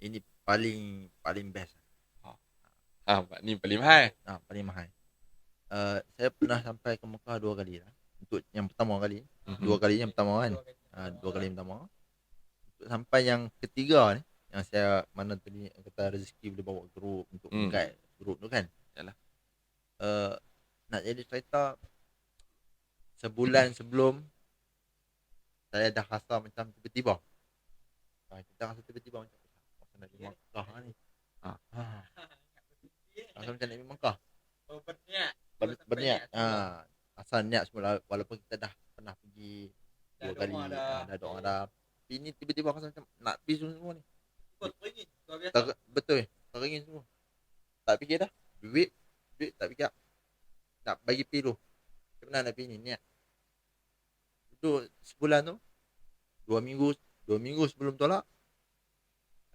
Ini paling paling best. Ni paling mahal. Paling mahal. Saya pernah sampai ke Mekah 2 kali lah. Untuk yang pertama kali, 2 kali yang pertama kan. 2 kali yang pertama. Untuk sampai yang ketiga ni, yang saya mana tadi kata rezeki boleh bawa grup untuk guide grup tu kan. Yalah. Nak jadi cerita, sebulan sebelum saya dah rasa macam tiba-tiba. Kita rasa tiba-tiba macam macam nak pergi Mekah ni. Rasa macam nak pergi Mekah. Berniat. Asal niat semula, walaupun kita dah pernah pergi 2 kali, dah doa dah. Tapi ni tiba-tiba rasa macam nak pergi semua ni. Betul. Teringin semua. Tak fikir dah. Duit tak fikir. Nak bagi pergi dulu. Macam mana nak pergi ni, niat. Itu sebulan tu 2 minggu sebelum tolak.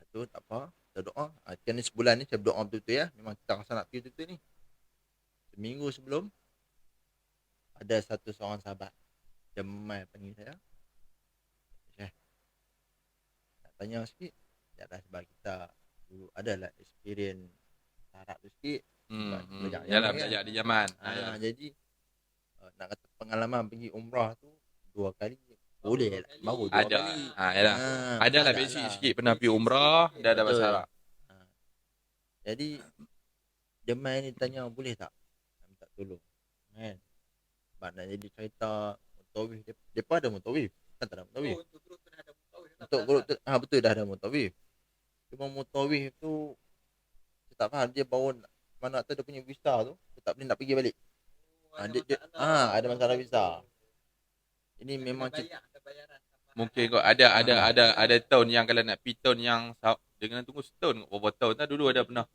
Tu tak apa, kita doa. Kan ni sebulan ni saya berdoa betul-betul ya. Memang kita rasa nak pergi betul-betul ni. Seminggu sebelum, ada seorang sahabat Jamal panggil saya. Nak tanya sikit. Yalah, sebab kita dulu adalah experience Arab tu sikit. Yalah, belajar di Yaman. Jadi nak kata pengalaman pergi umrah tu 2 kali boleh lah. Baru 2 ada kali. yalah. Ada lah basic sikit pernah pergi umrah, dah ada bahasa Arab. Jadi Jamal ni tanya boleh tak minta tolong kan. Sebab nak jadi cerita mutawif, depa ada mutawif. Kan tak ada mutawif. Untuk grup tu dah ada mutawif. Untuk grup tu betul dah ada mutawif. Cuma mutawif tu saya tak faham, dia bawa mana tu dia punya visa tu, dia tak boleh nak pergi balik. Ada masalah visa. Ini memang mungkin kau ada tahun yang kalau nak pergi tahun yang dengan tunggu setahun berapa tahun dah dulu ada pernah.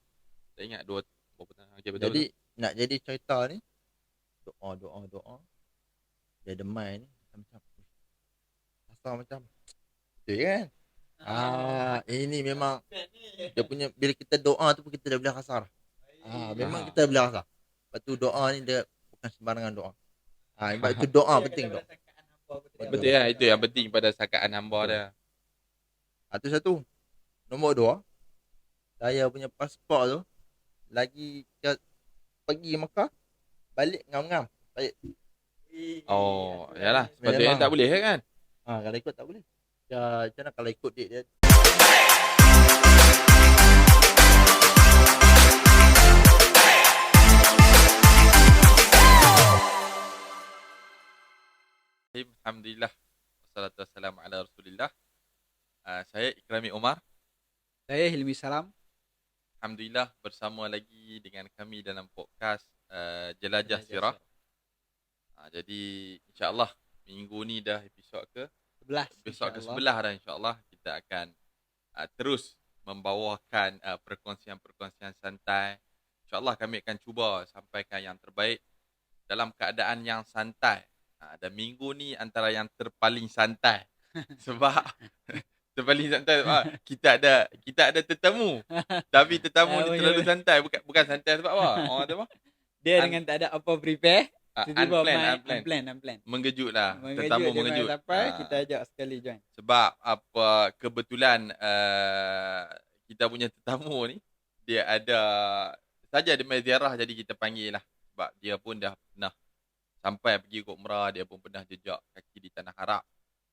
Tak ingat berapa tahun. Jadi nak jadi cerita ni doa. Dia demai ni macam rasa macam betul kan? Ini memang dia punya, bila kita doa tu pun kita dah boleh rasa. Memang kita boleh rasa. Lepas tu doa ni dia bukan sembarangan doa. Sebab itu doa penting tu. Betul ya, itu yang penting pada sakaan hamba dia. Itu satu. Nombor 2, saya punya pasport tu lagi pergi Mekah, balik ngam-ngam. Balik. Yalah, sepatutnya tak boleh kan? Kalau ikut tak boleh. Macam mana kalau ikut dia? Alhamdulillah. Wassalatu wassalamu ala Rasulillah. Saya Ikrami Omar. Saya Hilmi Salam. Alhamdulillah bersama lagi dengan kami dalam podcast Jelajah Sirah. Jadi insya-Allah minggu ni dah episod ke-11. Episod ke-11 dah, insya-Allah kita akan terus membawakan perkongsian-perkongsian santai. Insya-Allah kami akan cuba sampaikan yang terbaik dalam keadaan yang santai. Dan minggu ni antara yang terpaling santai. Sebab terpaling santai kita ada tetamu. Tapi tetamu ni terlalu santai, bukan santai sebab apa? Orang kata apa? Dia dengan tak ada apa prepare. Unplanned. Mengejut lah. Tetamu mengejut. Kita ajak sekali join. Sebab kebetulan kita punya tetamu ni dia ada saja dia main ziarah, jadi kita panggil lah. Sebab dia pun dah pernah sampai pergi ke umrah, dia pun pernah jejak kaki di tanah Arab.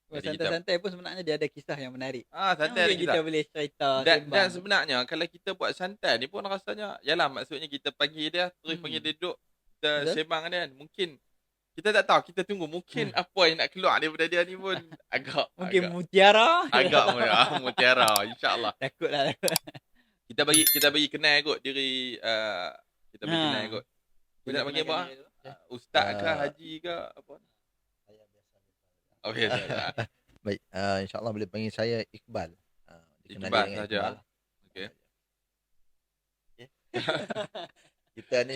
Santai-santai pun sebenarnya dia ada kisah yang menarik. Santai ada kisah. Kita boleh cerita. Dan sebenarnya kalau kita buat santai ni pun rasanya, yalah maksudnya kita panggil dia, terus panggil dia duduk, kita sembang dia kan. Mungkin kita tak tahu, kita tunggu mungkin apa yang nak keluar daripada dia ni pun mungkin mutiara. Mutiara, insya-Allah. Takutlah. Kita bagi kenal kot diri, kita bagi kenal kot. Kita nak panggil apa? Ustaz ke haji ke apa? Biasa. Baik, insya-Allah boleh panggil saya Iqbal. Iqbal saja. Okey. Kita ni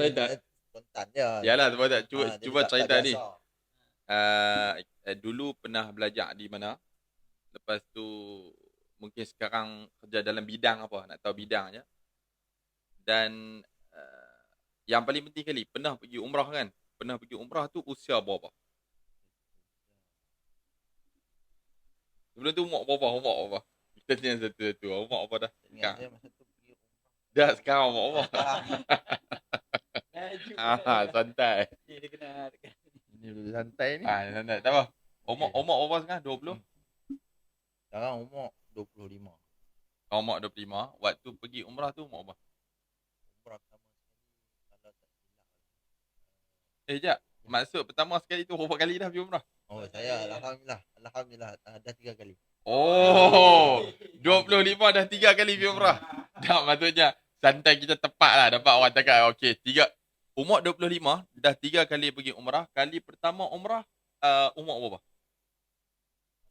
spontan je. Yalah, sebab tak cuba cerita ni. Dulu pernah belajar di mana? Lepas tu mungkin sekarang kerja dalam bidang apa? Nak tahu bidang je. Dan yang paling penting kali, pernah pergi umrah kan? Pernah pergi umrah tu usia berapa? Sebelum tu umur berapa? Kita tanya satu-satu. Umur apa dah? Dah sekarang umur. Santai. Dia kena Ini dulu santai ni. Santai. Tak apa. Umur berapa sekarang? 20? Sekarang umur 25. Kau umur 25. Waktu pergi umrah tu umur berapa? Umrah pertama sekali kalau tak silap. Jap. Maksud pertama sekali tu berapa kali dah pergi umrah? Oh, saya alhamdulillah dah 3 kali. Oh, 25 dah 3 kali pergi umrah. Dah maksudnya santai kita tepat lah dapat orang cakap okey 3 umur 25 dah 3 kali pergi umrah. Kali pertama umrah umur berapa?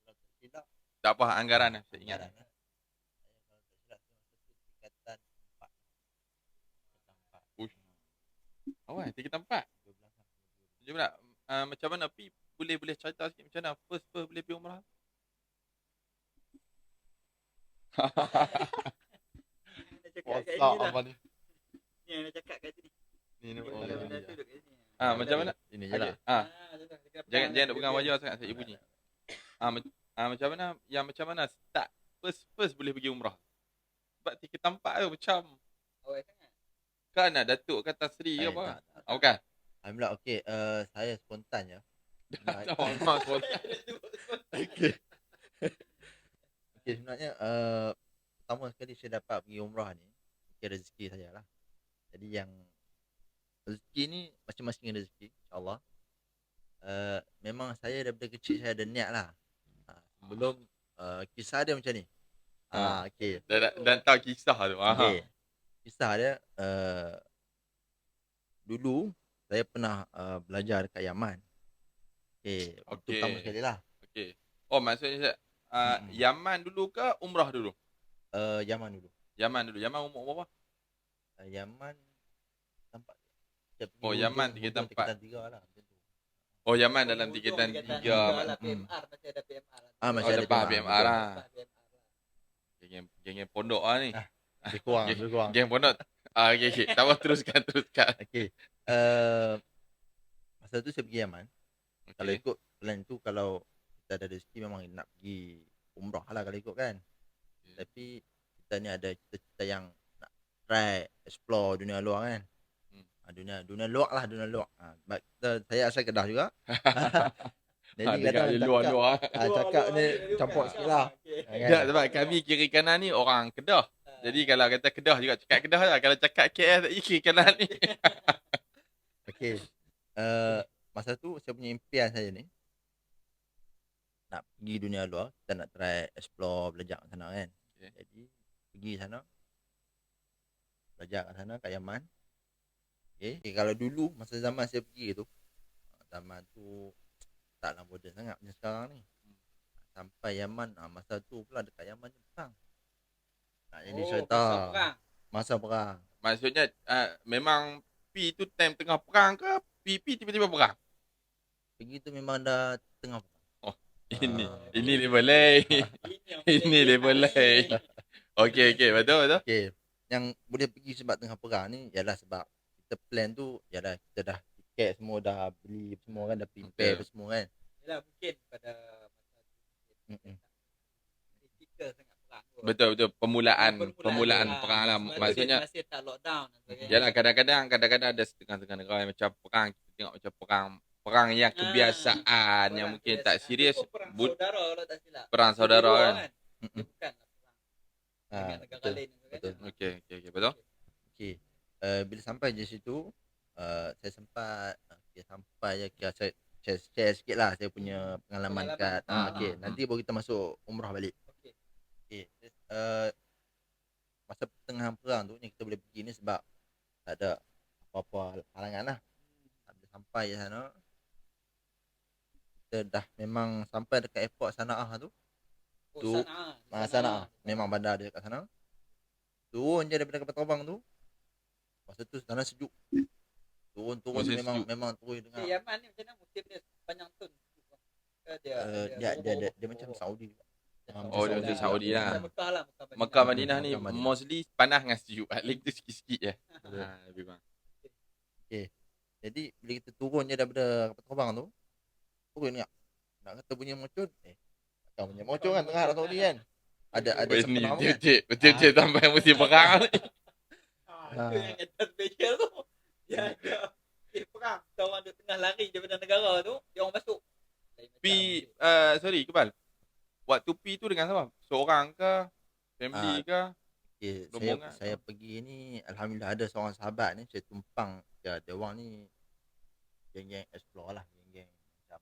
Kalau tak silap Tak apa anggaran saya ingat. anggaran, saya kalau tak silap tu masa tu tingkatan 4. Ush. Awal tingkatan 4. 12 Jom nak macam mana pi boleh cerita sikit macam mana first boleh pergi umrah? Dia cakap kat Rosak sini lah. apa ni? Ni yang dia cakap kat sini. Ni Benda tu duduk kat sini. macam mana? Ini je lah. Jangan duk pegang wajah sangat saya bunyi. Macam mana start first boleh pergi umrah. Sebab tingkatan 4 tu macam Awal sangat. kan nak Datuk kata Sri ke apa? Tak. Bukan. Alhamdulillah okey, saya spontan je. Okey. Okey, sebenarnya pertama sekali saya dapat pergi umrah ni rezeki saya lah. Jadi yang rezeki ni masing-masing rezeki insya-Allah. Memang saya daripada kecil saya ada niat lah. Sebelum kisah dia macam ni. Okey. Dan tahu kisah tu. Okey. Kisah dia dulu saya pernah belajar dekat Yaman. Okey, waktu Okey. pertama sekali lah. Okey. Oh maksudnya Yaman dulu ke umrah dulu? Yaman dulu. Yaman umur berapa? Yaman nampak Oh, Yaman tingkatan 4. 3 lah macam tu. Oh Yaman dalam tingkatan 3. Lah, PMR masih ada PMR lah. Masih ada lepas PMR lah. Lepas PMR lah. Geng pondok lah ni. Lebih kurang. Geng pondok. Okey. Tak apa teruskan. Okey. Masa tu saya pergi Yaman. Kalau ikut plan tu, kalau kita ada rezeki memang nak pergi umrah lah kalau ikut kan. Tapi kita ni ada cita-cita yang nak try explore dunia luar kan. Dunia luar lah. Saya asal Kedah juga. Jadi kadang luar. cakap ni campur sikit lah. Tak, sebab kami kiri kanan ni orang Kedah. Jadi kalau kata Kedah juga cakap Kedah lah. Kalau cakap KL tak kiri kanan ni. Okey. Masa tu saya punya impian saya ni nak pergi dunia luar, kita nak try explore, belajar kat sana kan. Okay. Jadi pergi sana, belajar kat sana kat Yaman. Okay, kalau dulu masa zaman saya pergi tu, zaman tu taklah moden sangat macam sekarang ni. Sampai Yaman, masa tu pula dekat Yaman ni perang. Nak jadi cerita masa perang. Maksudnya memang P tu time tengah perang ke P tiba-tiba perang? Pergi tu memang dah tengah perang. Ini level lain. Ini level lain. Okey, betul. Okey, yang boleh pergi sebab tengah perang ni ialah sebab kita plan tu ialah kita dah tiket semua dah beli semua kan, dah prepare apa semua kan. Yalah mungkin pada masa tu kritikal sangat perang tu. Betul permulaan perang lah. Maksudnya masih tak lockdown dan sebagainya. yalah kadang-kadang ada setengah-setengah negara yang macam perang, kita tengok macam perang yang kebiasaan yang mungkin tak serius. Perang saudara kalau tak silap. Perang saudara kan. Dia bukan perang dengan negara lain dan sebagainya. Okey, betul. Okey. Bila sampai di situ, saya sempat sampai je kira saya share sikit lah saya punya pengalaman kat okey, nanti baru kita masuk umrah balik. Okey. Masa tengah perang tu yang kita boleh pergi ni sebab tak ada apa-apa halangan lah. Bila sampai je sana, kita dah memang sampai dekat airport Sanaa tu. Sanaa. Memang bandar dia kat sana. Turun je daripada kapal terbang tu. Masa tu sana sejuk. Turun memang turun dengan Yaman ni macam mana musim dia panjang tahun? Dia macam Saudi juga. Dia macam Saudi lah. Mekah Madinah ni mostly panas dengan sejuk. Lagi tu sikit-sikit je. Lebih kurang. Okey. Jadi bila kita turun je daripada kapal terbang tu, turun nak kata bunyi mocon, takkan bunyi mocon kan tengah Arab Saudi kan. Ada ni betul sampai musim perang ni. Itu yang atas special tu. Dia ada perang. Kita orang duduk tengah lari daripada negara tu, dia orang masuk. Pi sorry Kebal. Waktu pi tu dengan siapa? Seorang ke? Family ke? Okay, Rombongan saya pergi ni alhamdulillah ada seorang sahabat ni saya tumpang dia orang ni geng-geng explore lah, geng-geng macam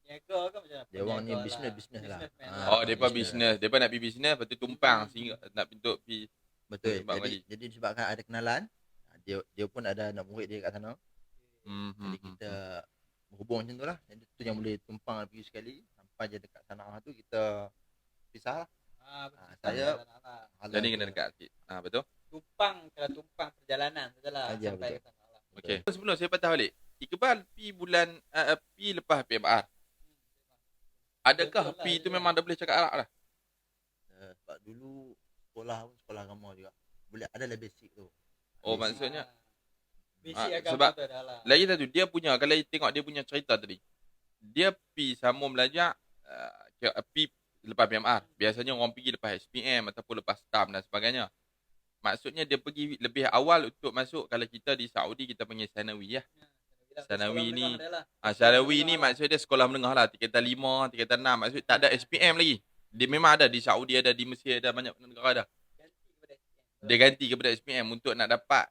Niaga ke macam apa? dia orang ni Niaga business lah. Businessman Oh, depa business. Depa nak pergi business, lepas tu tumpang sehingga nak untuk pergi. Betul. Sebab Jadi disebabkan ada kenalan, dia pun ada anak murid dia kat sana. Jadi kita berhubung macam tu lah. Jadi tu yang boleh tumpang pergi sekali sampai je dekat sana tu kita pisah lah. Saya Jadi kena dekat sikit. Betul. tumpang perjalanan sajalah Aja, sampai betul. ke sana lah. Okey. Sebelum saya patah balik. Iqbal pi bulan pi lepas PMR. Adakah Betul lah, pi tu dia. memang dah boleh cakap Arab lah? Sebab dulu sekolah agama juga. Boleh ada lah basic tu. Oh, maksudnya Basic agama sebab tu dah lah. lagi satu dia punya, kalau you tengok dia punya cerita tadi. Dia pi sambung belajar pi lepas PMR. Biasanya orang pergi lepas SPM ataupun lepas STAM dan sebagainya. Maksudnya dia pergi lebih awal untuk masuk. Kalau kita di Saudi kita panggil Sanawi ya. Sanawi ni Sanawi ni maksudnya dia sekolah menengah lah, tingkatan 5, tingkatan 6. Maksudnya tak ada SPM lagi. Dia memang ada di Saudi, ada di Mesir, ada banyak negara dah. Dia ganti kepada SPM untuk nak dapat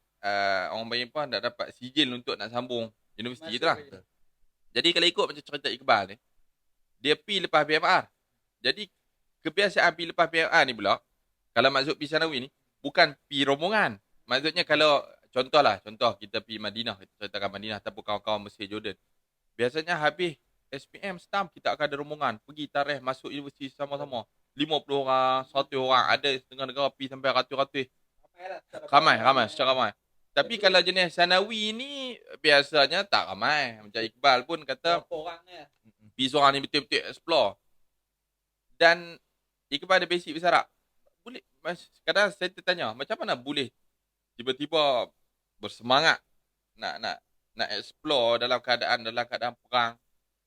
orang panggil apa, nak dapat sijil untuk nak sambung universiti tu lah. Jadi kalau ikut macam cerita Iqbal ni, dia pi lepas PMR. Jadi kebiasaan pi lepas PMR ni pula, kalau masuk pi Sanawi ni bukan pi rombongan. Maksudnya kalau contoh kita pergi Madinah, kita ceritakan Madinah ataupun kawan-kawan Mesir, Jordan. Biasanya habis SPM STAM kita akan ada rombongan pergi tarikh masuk universiti sama-sama. 50 orang, 100 orang, ada setengah negara pergi sampai ratus-ratus. Ramai, secara ramai. Tapi kalau jenis Sanawi ni biasanya tak ramai. Macam Iqbal pun kata pergi seorang ni betul-betul explore. Dan Iqbal ada basic besar tak? Boleh. Kadang saya tertanya, macam mana boleh tiba-tiba bersemangat nak explore dalam keadaan perang,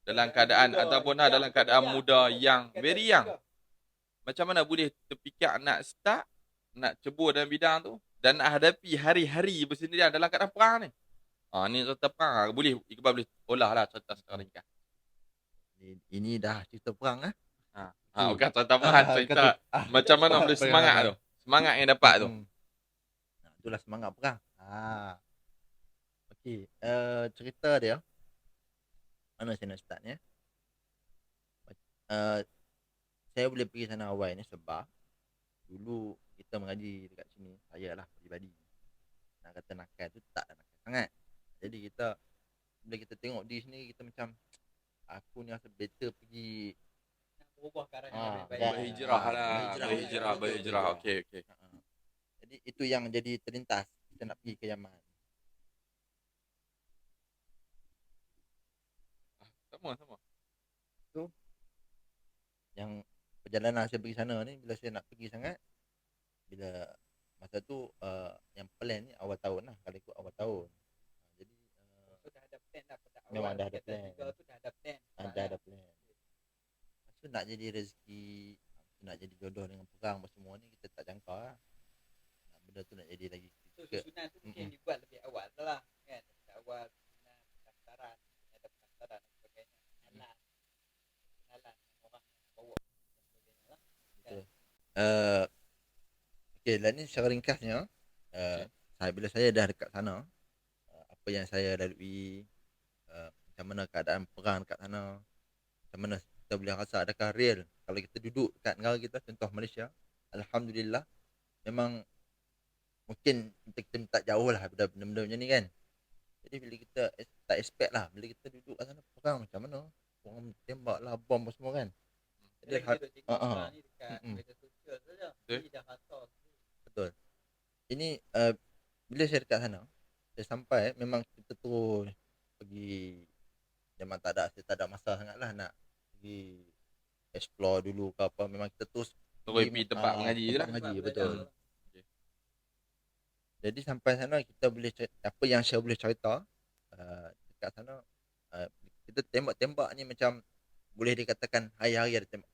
dalam keadaan ataupun dalam keadaan muda yang very young. Macam mana boleh terfikir nak start, nak cebur dalam bidang tu dan nak hadapi hari-hari bersendirian dalam keadaan perang ni. Ni cerita perang. Boleh Iqbal boleh olah lah cerita sekarang ni kan. Ini dah cerita perang lah. Bukan cerita perang, cerita macam mana boleh semangat tu. Semangat yang dapat tu. Itulah semangat perang. Okey, cerita dia. Mana saya nak start ni? Saya boleh pergi sana awal ni sebab dulu kita mengaji dekat sini, saya lah pribadi. Nak kata nakal tu tak nakal sangat. Jadi kita bila kita tengok di sini kita macam aku ni rasa better pergi berubah ke arah yang lebih baik. Berhijrah. Okey. Jadi itu yang jadi terlintas kita nak pergi ke Yaman. Sama. Tu yang perjalanan saya pergi sana ni, bila saya nak pergi sangat, bila masa tu yang plan ni awal tahun lah, kalau ikut awal tahun. Jadi dah ada plan dah pada awal. Memang dah ada plan. Tu dah ada plan. Dah ada plan. Maksud nak jadi rezeki, nak jadi jodoh dengan perang semua ni kita tak jangka lah. Benda tu nak jadi lagi. Susunan tu mungkin dibuat lebih awal lah kan. Awal susunan pendaftaran, ada pendaftaran dan sebagainya. Kenalan orang yang bawa dan sebagainya lah. Okey, lah ni secara ringkasnya bila saya dah dekat sana, apa yang saya lalui, macam mana keadaan perang dekat sana, macam mana kita boleh rasa adakah real kalau kita duduk dekat negara kita, contoh Malaysia, alhamdulillah memang mungkin kita tak jauh lah benda-benda macam ni kan. Jadi bila kita tak expect lah, bila kita duduk kat sana perang macam mana, orang tembak lah, bom semua kan. Jadi kita tengok ni dekat media sosial saja. Dia dah rasa. Betul. Ini bila saya dekat sana, saya sampai memang kita terus pergi, memang tak ada masa sangat lah nak pergi explore dulu ke apa. Memang kita terus pergi tempat mengaji je lah. Mengaji, betul. Jadi sampai sana kita boleh apa yang saya boleh cerita dekat sana, kita tembak-tembak ni macam boleh dikatakan hari-hari ada tembak.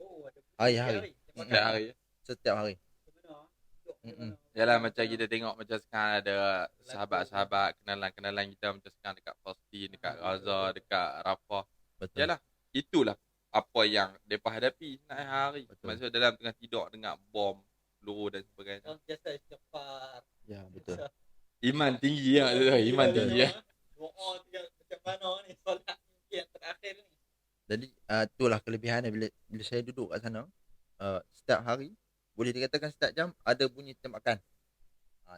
Oh, ada hari-hari. Setiap hari. Setiap hari. Yalah macam kita tengok macam sekarang ada sahabat-sahabat, kenalan-kenalan kita macam sekarang dekat Palestin, dekat Gaza, dekat Rafah. Betul. Yalah, itulah apa yang mereka hadapi setiap hari. Betul. Maksud dalam tengah tidur dengar bom, peluru dan sebagainya. Biasa istighfar. Ya, betul. Iman tinggi lah tu. Iman tinggi lah. Doa tinggal macam mana ni solat yang terakhir ni. Jadi itulah kelebihannya bila saya duduk kat sana, setiap hari boleh dikatakan setiap jam ada bunyi tembakan.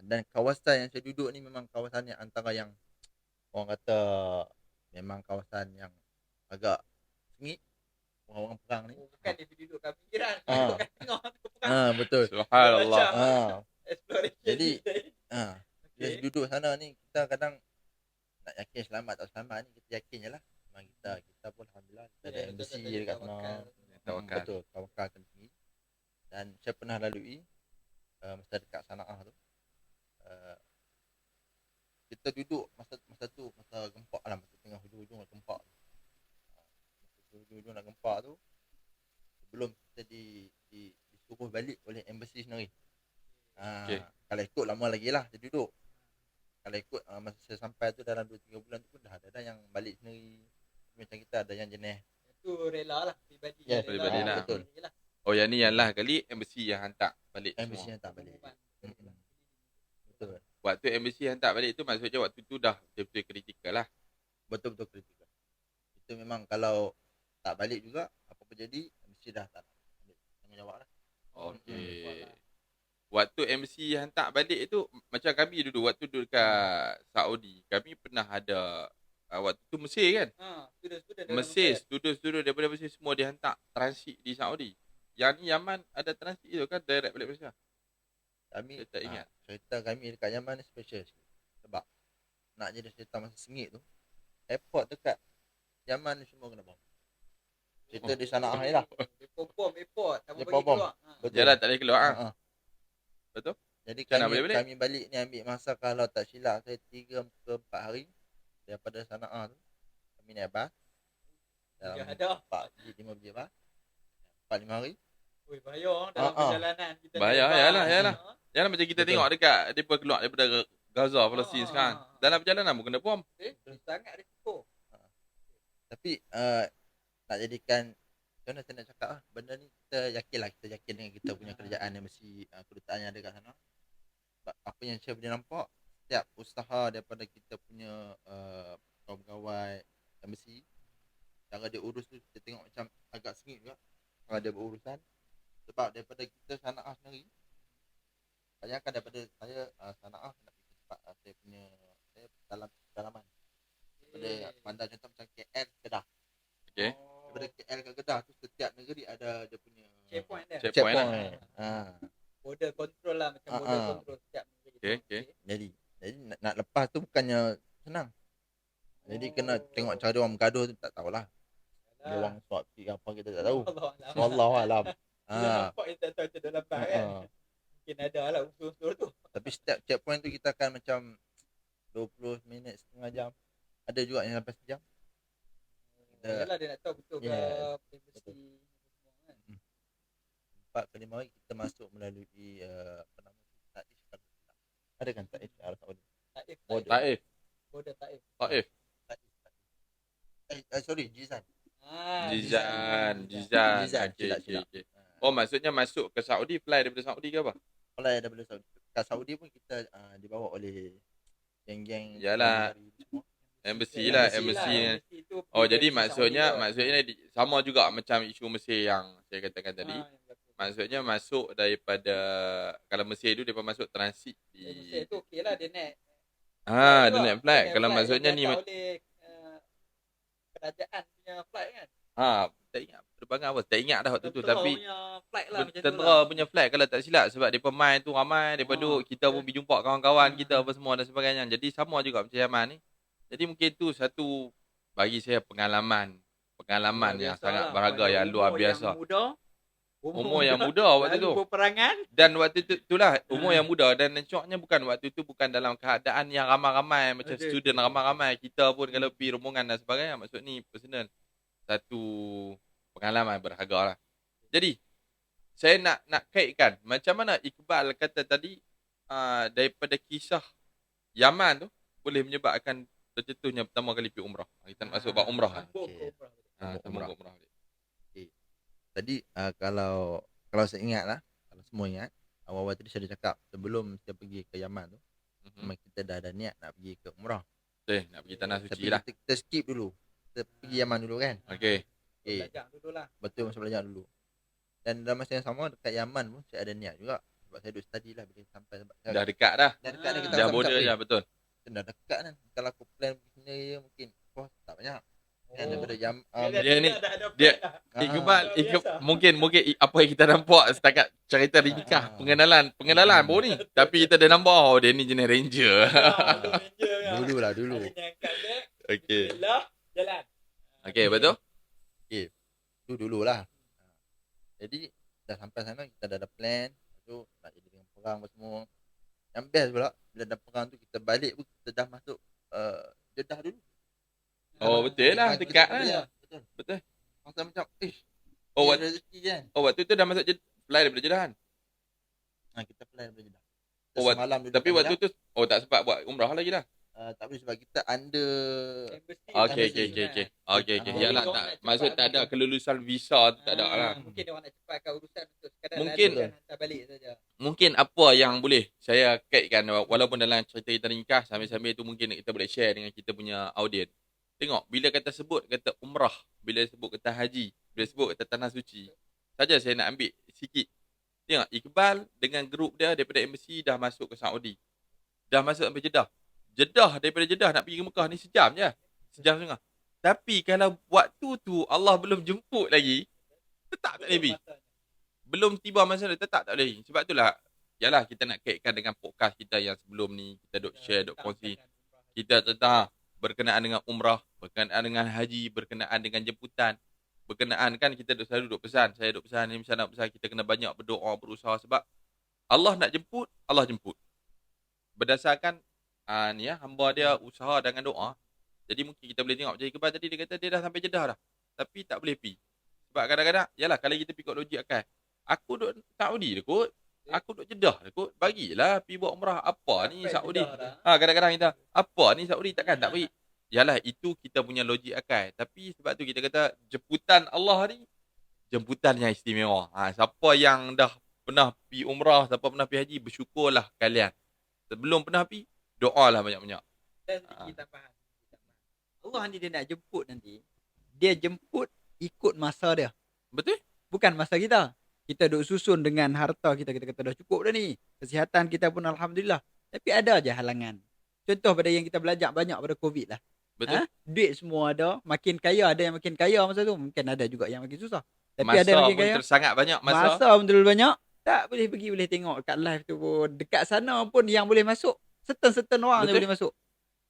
Dan kawasan yang saya duduk ni memang kawasan yang antara yang orang kata memang kawasan yang agak sengit. Orang-orang perang ni. Bukan dia duduk kat pinggiran. Ah. Kat tengah tu perang. Betul. Subhanallah. Exploration. Jadi bila Okay. duduk sana ni kita kadang nak yakin selamat tak selamat ni kita yakin je lah. Memang kita pun alhamdulillah kita ada embassy dekat sana. Tawakal. Betul, tawakal kena tinggi. Dan saya pernah lalui masa dekat Sana'ah tu. Kita duduk masa tu masa gempak lah, masa tengah hujung-hujung nak gempak tu. Masa hujung-hujung nak gempak tu sebelum kita disuruh balik oleh embassy sendiri. Okay. Kalau ikut lama lagi lah dia duduk. Kalau ikut masa saya sampai tu dalam 2-3 bulan tu pun dah ada yang balik sendiri. Macam kita ada yang jenis. Itu rela lah. Pribadi. Yes, pribadi lah. Betul. Oh yang ni yang lah kali embassy yang hantar balik Embassy semua. yang tak balik. Betul. Waktu embassy hantar balik tu maksudnya waktu tu dah betul-betul kritikal lah. Betul-betul kritikal. Itu memang kalau tak balik juga apa-apa jadi embassy dah tak ambil tanggungjawab lah. Okey. Waktu MC hantar balik tu macam kami dulu waktu duduk dekat Saudi, kami pernah ada waktu tu Mesir kan? Student-student. Mesir, student-student daripada Mesir semua dihantar transit di Saudi. Yang ni Yaman ada transit tu kan direct balik Malaysia. Kami Saya tak ingat. Cerita kami dekat Yaman ni special sikit. Sebab nak jadi cerita masa sengit tu, airport dekat Yaman ni semua kena bom. Cerita di Sana'ah ni lah. Dia bom airport. Tak Dia bagi bom. keluar. Betul. Yalah tak boleh keluar ah. Ha. Betul? Jadi Macam nak kami balik? balik ni ambil masa kalau tak silap saya 3 ke 4 hari daripada Sana'ah tu. Kami naik bas. Dalam Dah ada. 4-5 biji bas. 4-5 hari. Oi, bahaya dalam perjalanan kita. Bahaya, naik bas. yalah. Jangan macam kita Betul. tengok dekat depa keluar daripada Gaza, Palestin Ah. sekarang. Dalam perjalanan pun kena bom. Sangat risiko. Tapi nak jadikan macam mana saya nak cakap lah, benda ni kita yakin dengan kita punya kerajaan yang mesti kedutaan yang ada kat sana. Sebab apa yang saya boleh nampak, setiap usaha daripada kita punya kawan-kawan embassy, cara dia urus tu kita tengok macam agak sengit juga cara dia berurusan. Sebab daripada kita Sana'ah sendiri, bayangkan daripada saya Sana'ah nak pergi tempat saya punya dalam dalaman daripada bandar contoh macam KL Kedah. Okey. Daripada KL ke Kedah tu setiap negeri ada dia punya Checkpoint dia. Checkpoint lah. Border control lah macam border control setiap negeri. Okey. Jadi nak lepas tu bukannya senang. Jadi kena tengok cara orang bergaduh tu tak tahulah. Dia orang swap key apa kita tak tahu. Wallahu alam. Nampak yang tak tahu macam dalam bas kan. Mungkin ada lah unsur-unsur tu. Tapi setiap checkpoint tu kita akan macam 20 minit, setengah jam. Ada juga yang sampai sejam. Yalah dia nak tahu betul ke Yes. privacy semua kan. 4 ke 5 hari kita masuk melalui apa nama tu, Taif kalau tak silap. Ada kan Taif Arab Saudi? Taif. Taif. Border Taif. Taif. Sorry, Jizan. Jizan. Jizan, Okey, silap. okey. Oh maksudnya masuk ke Saudi, fly daripada Saudi ke apa? Kalau daripada Saudi. Kat Saudi pun kita dibawa oleh geng-geng Yalah. semua. Embassy lah, Embassy embassy. tu Oh jadi pribadi maksudnya sama juga macam isu Mesir yang saya katakan Saudi. tadi. Maksudnya masuk daripada kalau Mesir tu depa masuk transit Mesir di tu okey lah dia naik. dia naik flight. Kalau maksudnya ni oleh kerajaan punya flight kan. tak ingat penerbangan apa. Tak ingat dah waktu tu Tentera tapi punya flight lah macam tu. tentera punya flight kalau tak silap sebab depa main tu ramai depa duduk kita pun pergi jumpa kawan-kawan kita apa semua dan sebagainya. Jadi sama juga macam Yaman ni. Jadi mungkin tu satu bagi saya pengalaman yang sangat berharga yang luar biasa. Umur yang muda waktu tu. Peperangan. Dan waktu tu itulah umur yang muda dan syoknya bukan waktu tu bukan dalam keadaan yang ramai-ramai macam student ramai-ramai kita pun kalau pergi rombongan dan sebagainya. Maksud ni personal satu pengalaman berharga lah. Jadi saya nak kaitkan macam mana Iqbal kata tadi daripada kisah Yaman tu boleh menyebabkan tercetusnya pertama kali pergi umrah. Kita nak masuk bab umrah. Sambung Okey. ke umrah. Sambung ke umrah. Tadi kalau saya ingat lah, kalau semua ingat, awal-awal tadi saya dah cakap sebelum kita pergi ke Yaman tu, memang kita dah ada niat nak pergi ke umrah. Betul, nak pergi tanah suci Tapi lah. kita skip dulu. Kita pergi Yaman dulu kan. Okey. Belajar dulu lah. Betul, masa belajar dulu. Dan dalam masa yang sama dekat Yaman pun saya ada niat juga. Sebab saya duduk study lah bila sampai sebab Dah dekat dah. dah dekat dah kita Dah sampai border dekat, dah, betul. kita dah dekat kan. Kalau aku plan pergi sini je mungkin kos tak banyak. Kan daripada Dia ni, dia- Ah. mungkin apa yang kita nampak setakat cerita ringkas pengenalan baru ni. Tapi kita dah nampak dia ni jenis ranger. dulu. Okey. Jalan. Okey, betul? Tu dululah. Jadi dah sampai sana kita dah ada plan. Lepas tu nak jadi dengan perang apa semua. Yang best pula bila dah perang tu kita balik pun kita dah masuk Jeddah dulu. Oh, betul lah, Kita dekat balik lah. Betul. Betul. Masa macam Oh, rezeki kan. waktu tu dah masuk fly daripada Jeddah kan? Kita plan daripada Jeddah. Kita Oh, semalam dulu Tapi kat waktu tu tak sempat buat umrah lagi dah. Jeddah. Tak boleh sebab kita under Okey. Ah. Yalah, tak maksud tak ada kelulusan visa tu tak ada lah. Mungkin dia orang nak cepatkan urusan untuk sekadar Mungkin- lalu dan hantar balik saja. Mungkin apa yang boleh saya kaitkan walaupun dalam cerita kita ringkas sambil-sambil tu mungkin kita boleh share dengan kita punya audience. Tengok bila kata umrah, bila sebut kata haji, bila sebut kata tanah suci. Saja saya nak ambil sikit. Tengok Iqbal dengan grup dia daripada embassy dah masuk ke Saudi. Dah masuk sampai Jeddah. Daripada Jeddah nak pergi ke Mekah ni sejam je. Sejam setengah. Tapi kalau waktu tu Allah belum jemput lagi, tetap tak boleh pergi. Belum tiba masa dia tetap tak boleh. Sebab itulah yalah kita nak kaitkan dengan podcast kita yang sebelum ni kita duk share, duk kongsi. Kita tentang berkenaan dengan umrah, berkenaan dengan haji, berkenaan dengan jemputan. Berkenaan kan kita selalu duk pesan, saya duk pesan, ni misalnya nak pesan kita kena banyak berdoa, berusaha sebab Allah nak jemput, Allah jemput. Berdasarkan hamba dia usaha dengan doa. Jadi mungkin kita boleh tengok macam Iqbal tadi dia kata dia dah sampai Jeddah dah. Tapi tak boleh pergi. Sebab kadang-kadang yalah kalau kita pikir logik akal. Aku duk Saudi dah kot. Aku duk Jeddah dah kot. Bagilah pergi buat umrah. Apa ni Saudi? Kadang-kadang kita apa ni Saudi takkan tak pergi. Yalah itu kita punya logik akal. Tapi sebab tu kita kata jemputan Allah ni jemputan yang istimewa. Siapa yang dah pernah pergi umrah, siapa pernah pergi haji, bersyukurlah kalian. Sebelum pernah pergi, doalah banyak-banyak. Dan sedikit tambahan. Allah ni dia nak jemput nanti. Dia jemput ikut masa dia. Betul? Bukan masa kita. Kita duk susun dengan harta kita kata dah cukup dah ni. Kesihatan kita pun alhamdulillah. Tapi ada aja halangan. Contoh pada yang kita belajar banyak pada COVID lah. Betul? Duit semua ada. Makin kaya ada yang makin kaya masa tu. Mungkin ada juga yang makin susah. Tapi Masa ada yang makin pun kaya. tersangat banyak Masa pun terlalu banyak. Tak boleh pergi, boleh tengok kat live tu pun. Dekat sana pun yang boleh masuk. Certain orang je Betul. boleh masuk.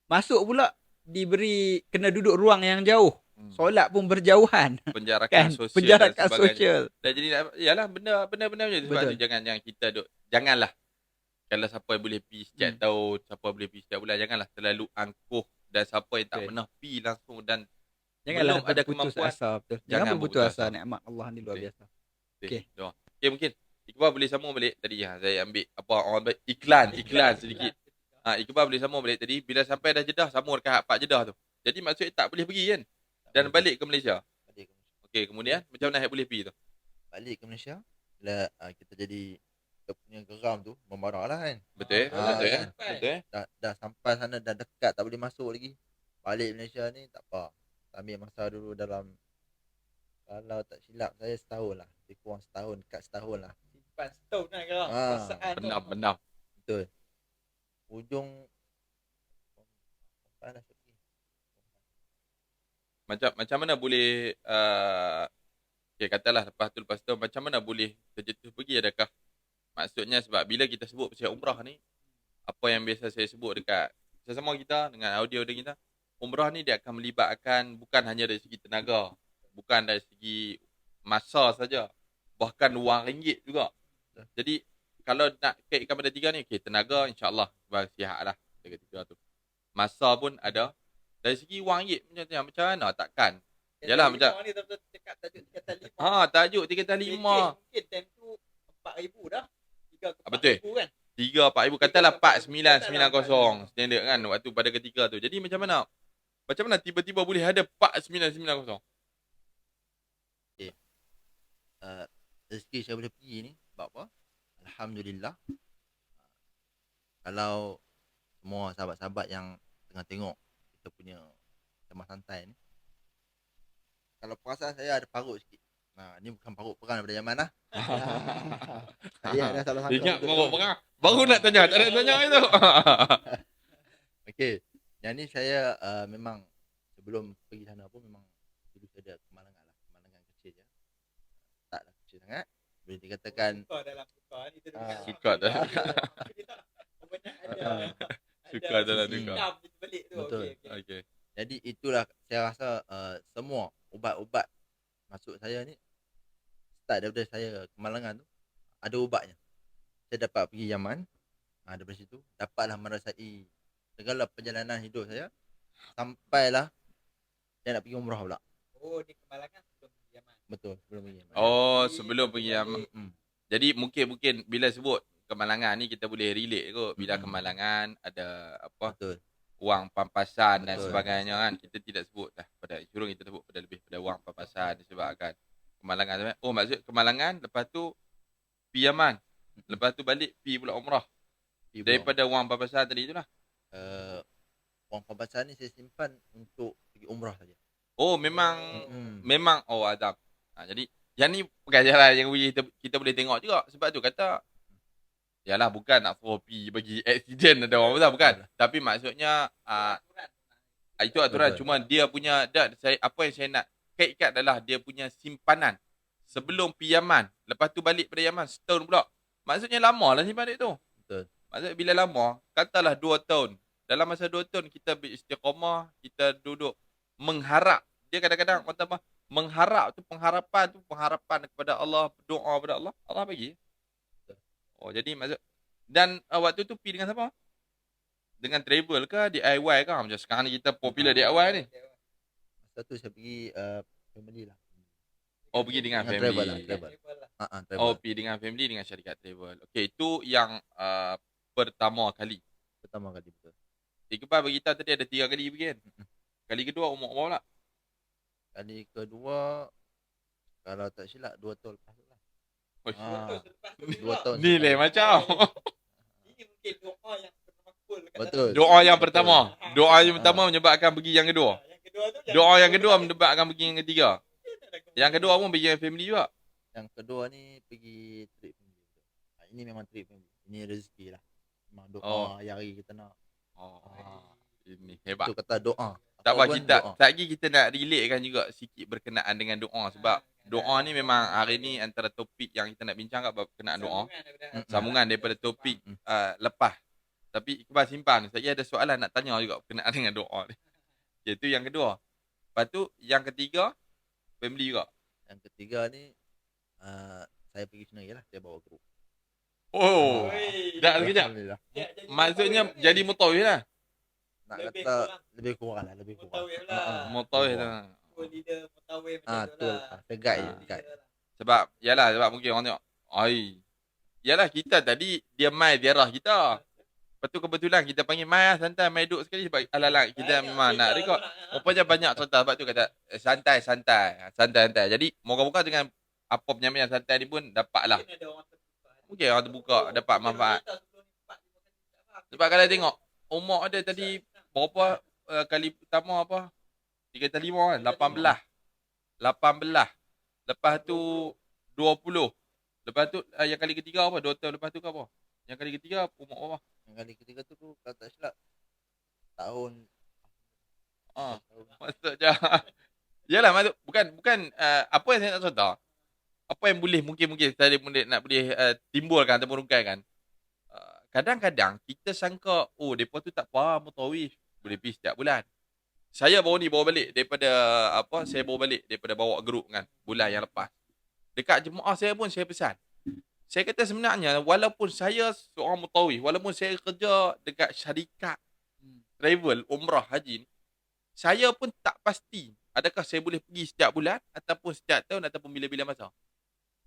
Masuk pula diberi kena duduk ruang yang jauh. Solat pun berjauhan. Penjarakan Kan? sosial. Penjarakan dan sebagainya. sosial. Dan jadi yalah benda-benda macam tu. Sebab Betul. tu jangan kita janganlah. Kalau siapa yang boleh pergi setiap tahun, siapa boleh pergi setiap bulan, janganlah terlalu angkuh. Dan siapa yang tak Betul. pernah pergi langsung dan Janganlah belum ada berputus kemampuan. asa. Betul. Jangan Jangan berputus berputus asa. asa. Nikmat Allah ni luar Betul. biasa. Okey. Doa. Okey mungkin Iqbal boleh sambung balik tadi saya ambil apa orang baik iklan sedikit. Iqbal boleh sambung balik tadi bila sampai dah Jeddah sambung dekat Pak Jeddah tu. Jadi maksudnya tak boleh pergi kan? Dan balik ke Malaysia. Okey, kemudian macam mana boleh pergi tu? Balik ke Malaysia bila kita jadi kita punya geram tu memarahlah kan. Betul? Betul ya? Betul. Dah sampai sana dah dekat tak boleh masuk lagi. Balik Malaysia ni tak apa. Ambil masa dulu dalam kalau tak silap saya setahun lah. Lebih kurang setahun, dekat setahun lah. Simpan setahun lah kau. Perasaan tu. Benar. Betul. Ujung panas lagi. Macam mana boleh okey katalah lepas tu macam mana boleh terjatuh pergi adakah maksudnya sebab bila kita sebut pasal umrah ni apa yang biasa saya sebut dekat sesama kita dengan audio kita umrah ni dia akan melibatkan bukan hanya dari segi tenaga, bukan dari segi masa saja, bahkan wang ringgit juga. Jadi kalau nak kaitkan pada tiga ni okey tenaga insya-Allah sihat lah tiga tu. Masa pun ada. Dari segi wang ringgit macam mana takkan. Yalah macam ni betul-betul cakap tajuk 3 tajuk 3 5. Mungkin time tu 4,000 dah. 3 ke 4,000 Betul. kan. 3-4 ribu. Katalah 4990 standard kan waktu pada ketika tu. Jadi macam mana? Macam mana tiba-tiba boleh ada 4990? Okay. Rezeki saya boleh pergi ni sebab apa? Alhamdulillah. Kalau semua sahabat-sahabat yang tengah tengok kita punya Cemas Santai ni, kalau perasaan saya ada parut sikit. Ni bukan parut perang daripada Yaman lah. Saya dah salah sangka. Ingat parut perang. Baru nak tanya, tak ada tanya itu. Okey. Yang ni saya memang sebelum pergi sana pun memang dulu saya ada kemalangan lah. Kemalangan kecil je. Taklah kecil sangat. Boleh dikatakan Suka dalam suka ni tu. Suka dah. Banyak ada. Suka dalam suka. Balik tu. Betul. Okey. Jadi itulah saya rasa semua ubat-ubat masuk saya ni start daripada saya kemalangan tu ada ubatnya. Saya dapat pergi Yaman. Daripada situ dapatlah merasai segala perjalanan hidup saya sampailah saya nak pergi umrah pula. Oh, di Kemalangan sebelum pergi Yaman. Betul, sebelum pergi Yaman. Oh, sebelum pergi Yaman. Hmm. Jadi mungkin bila sebut kemalangan ni kita boleh relate kot. Bila kemalangan ada apa? Betul. Wang pampasan dan Betul. sebagainya kan. Kita tidak sebut dah pada insurans, kita sebut pada lebih pada wang pampasan disebabkan kemalangan. Oh, maksud kemalangan lepas tu pergi Yaman. Lepas tu balik pergi pula umrah. Daripada wang pampasan tadi itulah. Wang pampasan ni saya simpan untuk pergi umrah saja. Oh, memang Hmm. memang Adam. Jadi yang ni bukan jalan yang kita boleh tengok juga. Sebab tu kata yalah bukan nak suruh pergi bagi accident ada orang betul bukan. Tapi maksudnya itu aturan. Betul. Cuma dia punya apa yang saya nak kaitkan adalah dia punya simpanan sebelum pergi Yaman. Lepas tu balik pada Yaman setahun pula. Maksudnya lama lah simpan duit tu. Betul. Maksudnya bila lama, katalah 2 tahun. Dalam masa 2 tahun kita beristiqamah, kita duduk mengharap. Dia kadang-kadang kata apa? Mengharap tu pengharapan kepada Allah, doa kepada Allah, Allah bagi. Oh, jadi maksud dan waktu tu pergi dengan siapa? Dengan travel ke, DIY ke? Macam sekarang ni kita popular DIY ni. Masa tu saya pergi family lah. Oh, pergi dengan family. Travel lah, travel. Travel. Oh, pergi dengan family dengan syarikat travel. Okey, itu yang pertama kali. Pertama kali betul. Iqbal beritahu tadi ada 3 kali pergi kan? Kali kedua umur berapa pula? Kali kedua kalau tak silap 2 tahun lepas tu lah. Oh, 2 tahun. ni lain macam. Ini mungkin doa yang bermakbul. Betul. Doa yang pertama. Doa yang pertama menyebabkan pergi yang kedua. Yang kedua tu Doa yang kedua menyebabkan pergi yang ketiga. Yang kedua pun pergi dengan family juga. Yang kedua ni pergi trip family. Ini memang trip family. Ini rezeki lah. Memang doa hari kita nak. Ini hebat. Tu kata doa. Tak apa, pun kita doa. lagi kita nak relatekan juga sikit berkenaan dengan doa sebab doa ni memang hari ni antara topik yang kita nak bincang kat berkenaan doa. Sambungan daripada topik lepas. Tapi Iqbal simpan. Saya ada soalan nak tanya juga berkenaan dengan doa ni. Itu yang kedua. Lepas tu yang ketiga family juga. Yang ketiga ni saya pergi China lah. Saya bawa grup. Oh. Dah sekejap. Alhamdulillah. Maksudnya jadi mutawif lah. Nak Lebih kata kurang. lebih kurang lah. Lebih kurang. Mutawif lah. Mutawif Kurang. lah. Leader mutawif macam tu Betul. lah. Saya guide je. Guide. Sebab sebab mungkin orang tengok yalah kita tadi dia mai ziarah kita. Lepas tu kebetulan kita panggil mai santai mai duduk sekali sebab ala-ala kita memang nak rekod. Rupanya banyak cerita sebab tu kata santai. Jadi moga-moga dengan apa penyampaian santai ni pun dapatlah. Mungkin orang terbuka dapat manfaat. Sebab kalau tengok umur ada tadi berapa kali pertama apa? 3 kali 5 kan? 18. Lepas tu 20. Lepas tu yang kali ketiga apa? 2 tahun lepas tu ke apa? Yang kali ketiga umur apa? Yang kali ketiga tu kalau tak silap tahun Maksudnya yalah maksud bukan apa yang saya nak contoh. Apa yang mungkin saya boleh timbulkan atau merungkaikan. Kadang-kadang kita sangka depa tu tak faham mutawif, boleh pergi setiap bulan. Saya baru balik daripada saya baru balik daripada bawa grup kan bulan yang lepas. Dekat jemaah saya pun saya pesan. Saya kata sebenarnya walaupun saya seorang mutawif, walaupun saya kerja dekat syarikat travel umrah haji ni, saya pun tak pasti adakah saya boleh pergi setiap bulan ataupun setiap tahun ataupun bila-bila masa.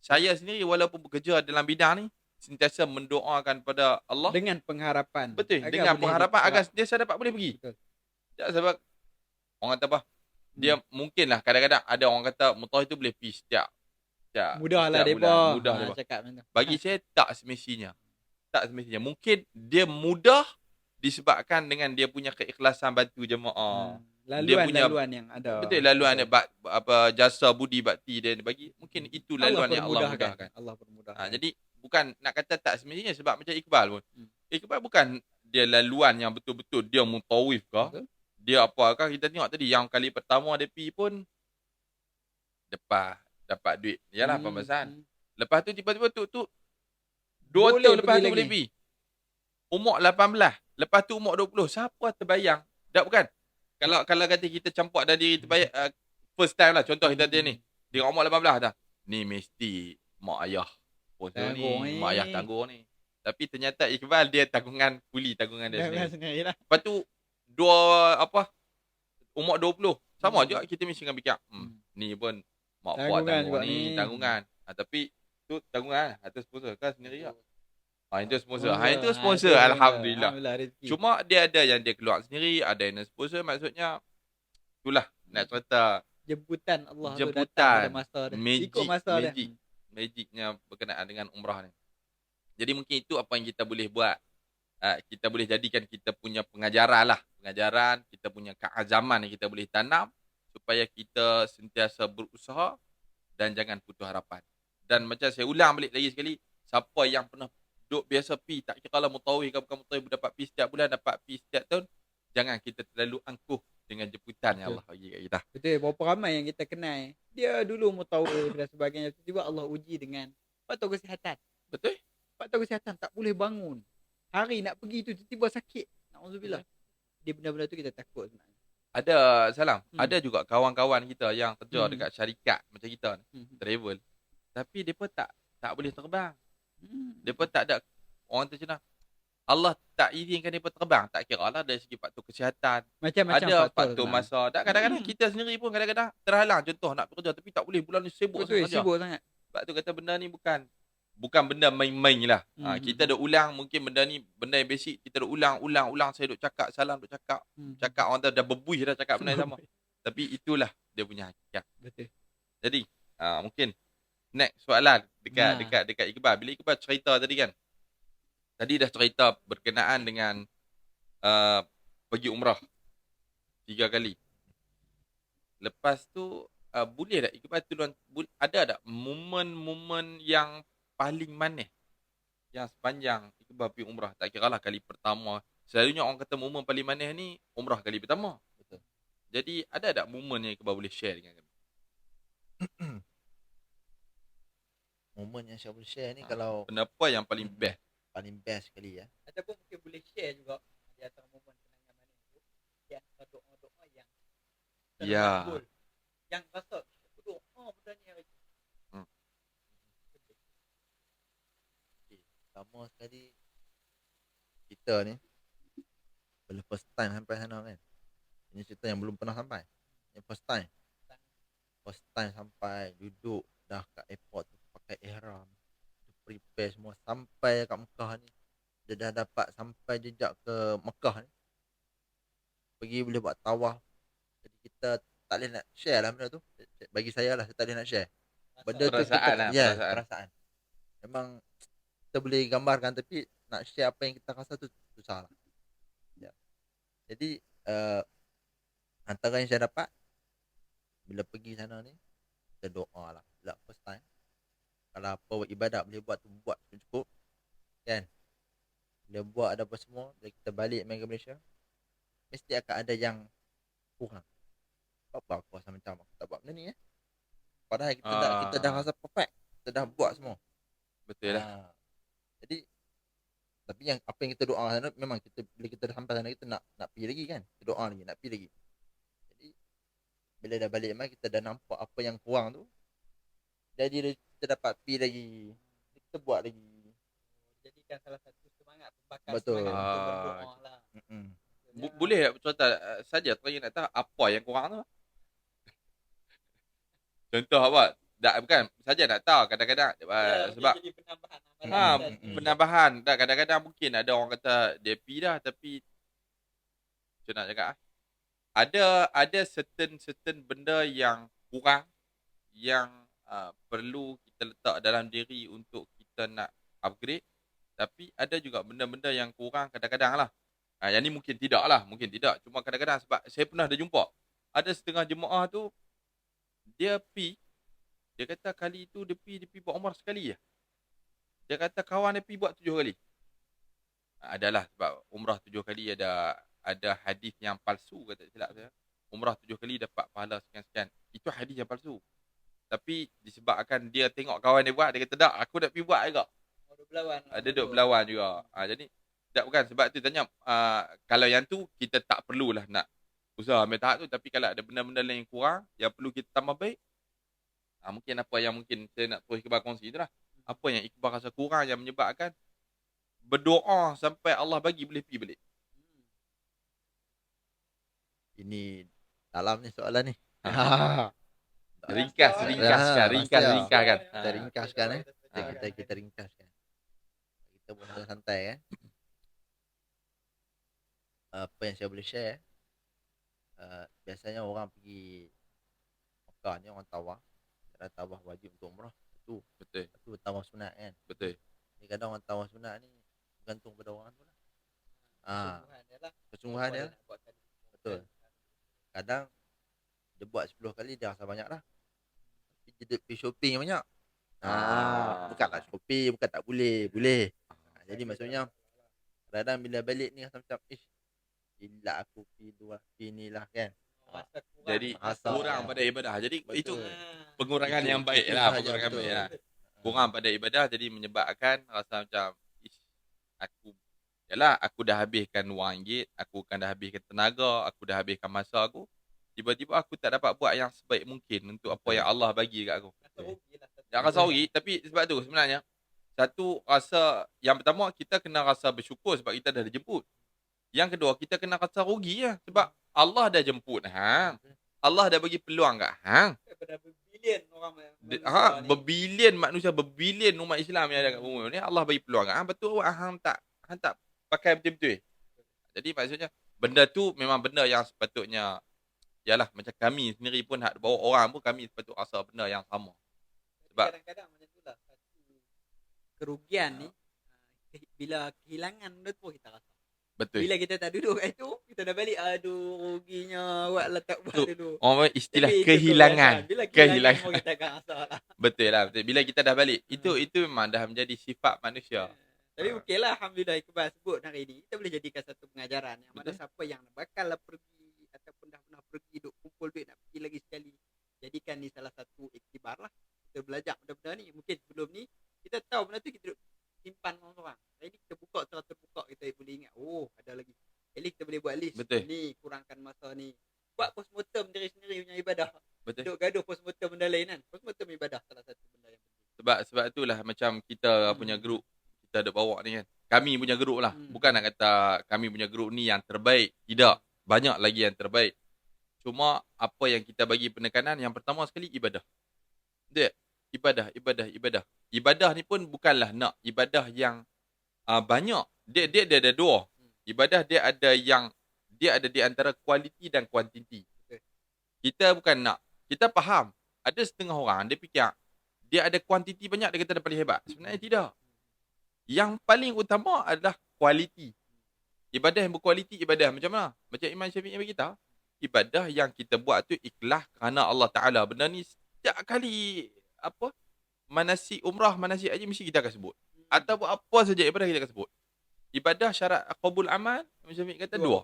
Saya sendiri walaupun bekerja dalam bidang ni, sentiasa mendoakan pada Allah. Dengan pengharapan. Betul, Agar dengan boleh pengharapan agar ditolak. sentiasa dapat boleh pergi. Betul. Tak, sebab orang kata apa? Dia mungkinlah kadang-kadang ada orang kata mutawif tu boleh pergi setiap Mudah lah setiap depa. bulan, mudah depa. Cakap macam tu. Bagi saya tak semestinya. Tak semestinya. Mungkin dia mudah disebabkan dengan dia punya keikhlasan bantu jemaah. Dia punya Laluan yang ada. betul laluan apa jasa budi bakti dia bagi. Mungkin itu laluan yang Allah mudahkan. Allah permudahkan. Jadi bukan nak kata tak semestinya sebab macam Iqbal pun. Iqbal bukan dia laluan yang betul-betul dia mutawif ke. Betul. Dia apakah kita tengok tadi yang kali pertama dia pergi pun dapat duit. Yalah pembahasan. Lepas tu tiba-tiba tu 2 tahun lepas tu boleh pergi. Umur 18. Lepas tu umur 20. Siapa terbayang? Tak bukan. Kalau kata kita campak dan diri terbayang first time lah contoh kita dia ni. Dia umur 18 dah. Ni mesti mak ayah sponsor ni, mak ayah tanggung ni. Tapi ternyata Iqbal dia tanggungan tanggungan dia sendiri. Lepas tu umur 20. Sama juga kita mesti akan fikir, ni pun mak buat tanggung ni, tanggungan. Tapi tu tanggungan atas sponsor kan sendiri lah. Itu sponsor. Itu sponsor alhamdulillah. Cuma dia ada yang dia keluar sendiri, ada yang sponsor, maksudnya itulah nak cerita jemputan Allah tu jemputan datang pada masa dia. Ikut masa dia. Magicnya berkenaan dengan umrah ni. Jadi mungkin itu apa yang kita boleh buat. Kita boleh jadikan kita punya pengajaran lah. Pengajaran, kita punya keazaman yang kita boleh tanam supaya kita sentiasa berusaha dan jangan putus harapan. Dan macam saya ulang balik lagi sekali, siapa yang pernah duduk biasa pi, tak kira lah mutawif ke bukan mutawif, dapat pi setiap bulan, dapat pi setiap tahun, jangan kita terlalu angkuh dengan jemputan yang Allah bagi kat kita. Betul, berapa ramai yang kita kenal. Dia dulu mutawif dan sebagainya. Tiba-tiba Allah uji dengan faktor kesihatan. Betul? Faktor kesihatan, tak boleh bangun. Hari nak pergi tu tiba-tiba sakit. Na'udzubillah. Dia benda-benda tu kita takut sebenarnya. Ada juga kawan-kawan kita yang kerja dekat syarikat macam kita ni, travel. Tapi depa tak boleh terbang. Depa tak ada, orang tu cakap Allah tak izinkan depa terbang, tak kira lah dari segi faktor kesihatan. Macam-macam ada faktor masa. Tak, kadang-kadang kita sendiri pun kadang-kadang terhalang, contoh nak bekerja tapi tak boleh, bulan ni sibuk sangat. Sibuk sangat. Sebab tu kata benda ni bukan benda main-main lah. Kita dah ulang, mungkin benda ni benda yang basic, kita dah ulang. Saya duk cakap, salam duk cakap. Cakap orang tu dah berbuih dah cakap benda yang sama. Tapi itulah dia punya hakikat. Betul. Jadi mungkin next soalan dekat Iqbal. Bila Iqbal cerita tadi kan, tadi dah cerita berkenaan dengan pergi umrah 3 kali. Lepas tu boleh tak Iqbal tolong, ada tak momen-momen yang paling manis yang sepanjang Iqbal pergi umrah? Tak kira lah kali pertama. Selalunya orang kata momen paling manis ni umrah kali pertama. Betul. Jadi ada tak momen yang Iqbal boleh share dengan kami? Momen yang saya boleh share ni kalau benda apa yang paling best? Paling best sekali ya. Ataupun mungkin boleh share juga di antara momen kenangan manis tu, di antara doa-doa yang termakbul. Yang rasa doa benda ni hari. Pertama sekali kita ni bila first time sampai sana kan. Ini cerita yang belum pernah sampai. Yang first time sampai, duduk dah kat airport tu pakai ihram, prepare semua sampai kat Mekah ni. Dia dah dapat sampai jejak ke Mekah ni, pergi boleh buat tawaf. Jadi kita tak boleh nak share lah benda tu. Bagi saya lah, saya tak boleh nak share benda perasaan tu. Kita, perasaan. Memang kita boleh gambarkan, tapi nak share apa yang kita rasa tu susah lah. Jadi antara yang saya dapat bila pergi sana ni, kita doa lah. Bila first time, kalau apa ibadat boleh buat tu, buat cukup kan. Bila buat ada apa semua, bila kita balik main ke Malaysia, mesti akan ada yang kurang. Apa aku rasa macam aku tak buat benda ni padahal kita dah rasa perfect, kita dah buat semua. Betul lah. Jadi tapi yang apa yang kita doa sana, memang kita bila kita dah sampai sana, kita nak pergi lagi kan, kita doa lagi nak pergi lagi. Jadi bila dah balik mai, kita dah nampak apa yang kurang tu, jadi kita dapat pergi lagi, kita buat lagi. Jadikan salah satu semangat, pembakar Betul. semangat untuk berdoa lah. Boleh tak cerita saja terakhir nak tahu apa yang kurang tu? Contoh apa? bukan saja nak tahu kadang-kadang sebab jadi penambahan penambahan dah kadang-kadang mungkin ada orang kata dia pi dah tapi macam nak cakap ada certain benda yang kurang yang perlu kita letak dalam diri untuk kita nak upgrade, tapi ada juga benda-benda yang kurang kadang-kadang lah. Yang ni mungkin tidak, cuma kadang-kadang sebab saya pernah ada jumpa ada setengah jemaah tu dia kata kali tu dia pi buat umrah sekali je. Dia kata kawan dia pi buat 7 kali. Adalah sebab umrah 7 kali ada hadis yang palsu kata silap saya. Umrah 7 kali dapat pahala sekian-sekian. Itu hadis yang palsu. Tapi disebabkan dia tengok kawan dia buat, dia kata tak, aku nak pergi buat juga. Dia duduk berlawan juga. Jadi tak bukan sebab tu tanya kalau yang tu kita tak perlulah nak usaha ambil tahap tu, tapi kalau ada benda-benda lain yang kurang yang perlu kita tambah baik, mungkin apa yang mungkin saya nak terus Iqbal kongsi itulah. Apa yang Iqbal rasa kurang yang menyebabkan berdoa sampai Allah bagi boleh pergi balik. Ini dalam ni soalan ni. Ringkaskan. Kita ringkaskan kita ringkaskan. Kita pun santai kan. Apa yang saya boleh share, biasanya orang pergi Mekah ni orang tawaf. Ada tawaf wajib untuk umrah. Itu Betul. Itu tawaf sunat kan. Betul. Ni kadang orang tawaf sunat ni bergantung pada orang tu lah. Kesungguhan dia. Betul. Kadang dia buat 10 kali dia rasa banyak dah. Tapi dia pergi shopping banyak. Bukanlah shopping, bukan tak boleh. Jadi maksudnya kadang bila balik ni rasa macam gila aku pergi ni lah kan. Jadi kurang pada ibadah. Jadi Betul. itu pengurangan yang baik lah. Pengurangan baik lah. Kurang pada ibadah jadi menyebabkan rasa macam aku dah habiskan wang ringgit, aku dah habiskan tenaga, aku dah habiskan masa aku. Tiba-tiba aku tak dapat buat yang sebaik mungkin untuk apa yang Allah bagi kat aku. Jangan rasa rugi, tapi sebab tu sebenarnya satu rasa yang pertama kita kena rasa bersyukur sebab kita dah dijemput. Yang kedua kita kena rasa rugi lah sebab Allah dah jemput hang. Allah dah bagi peluang kat hang. Berbilion orang berbilion manusia, berbilion umat Islam yang ada kat bumi ni, Allah bagi peluang kat hang. Betul hang tak pakai betul-betul. Jadi maksudnya benda tu memang benda yang sepatutnya yalah macam kami sendiri pun hak bawa orang pun kami sepatut rasa benda yang sama. Sebab kadang-kadang macam itulah satu kerugian ni bila kehilangan benda tu kita rasa. Betul. Bila kita tak duduk kat itu, kita dah balik aduh ruginya buat letak buat dulu. Orang istilah kehilangan. Bila kehilangan kita akan rasa lah. Betul lah, betul. Bila kita dah balik, itu memang dah menjadi sifat manusia. Tapi okeylah alhamdulillah Iqbal sebut hari ni kita boleh jadikan satu pengajaran yang mana siapa yang bakal lah pergi ataupun dah pernah pergi duk kumpul duit nak pergi lagi sekali, jadikan ni salah satu iktibar lah. Kita belajar benda-benda ni. Mungkin sebelum ni kita tahu benda tu kita duk simpan orang-orang. Hari ni kita buka secara terbuka, kita boleh ingat ada lagi. At least kita boleh buat list. Betul. Ni kurangkan masa ni. Buat postmortem diri sendiri punya ibadah. Betul. Duk gaduh postmortem benda lain kan. Postmortem ibadah salah satu benda yang penting. Sebab itulah macam kita punya grup kita ada bawa ni kan. Kami punya grup lah. Bukan nak kata kami punya grup ni yang terbaik. Tidak. Banyak lagi yang terbaik. Cuma apa yang kita bagi penekanan yang pertama sekali ibadah. Dia ibadah. Ibadah ni pun bukanlah nak ibadah yang banyak. Dia ada dua. Ibadah dia ada di antara kualiti dan kuantiti. Kita bukan nak. Kita faham. Ada setengah orang dia fikir dia ada kuantiti banyak dia kata dia paling hebat. Sebenarnya tidak. Yang paling utama adalah kualiti. Ibadah yang berkualiti ibadah macam mana? Macam Imam Syafi'i bagi kita, ibadah yang kita buat tu ikhlas kerana Allah Taala. Benda ni setiap kali manasik umrah, manasik haji mesti kita akan sebut. Atau apa saja ibadah kita akan sebut. Ibadah syarat qabul amal, Imam Syafi'i kata dua.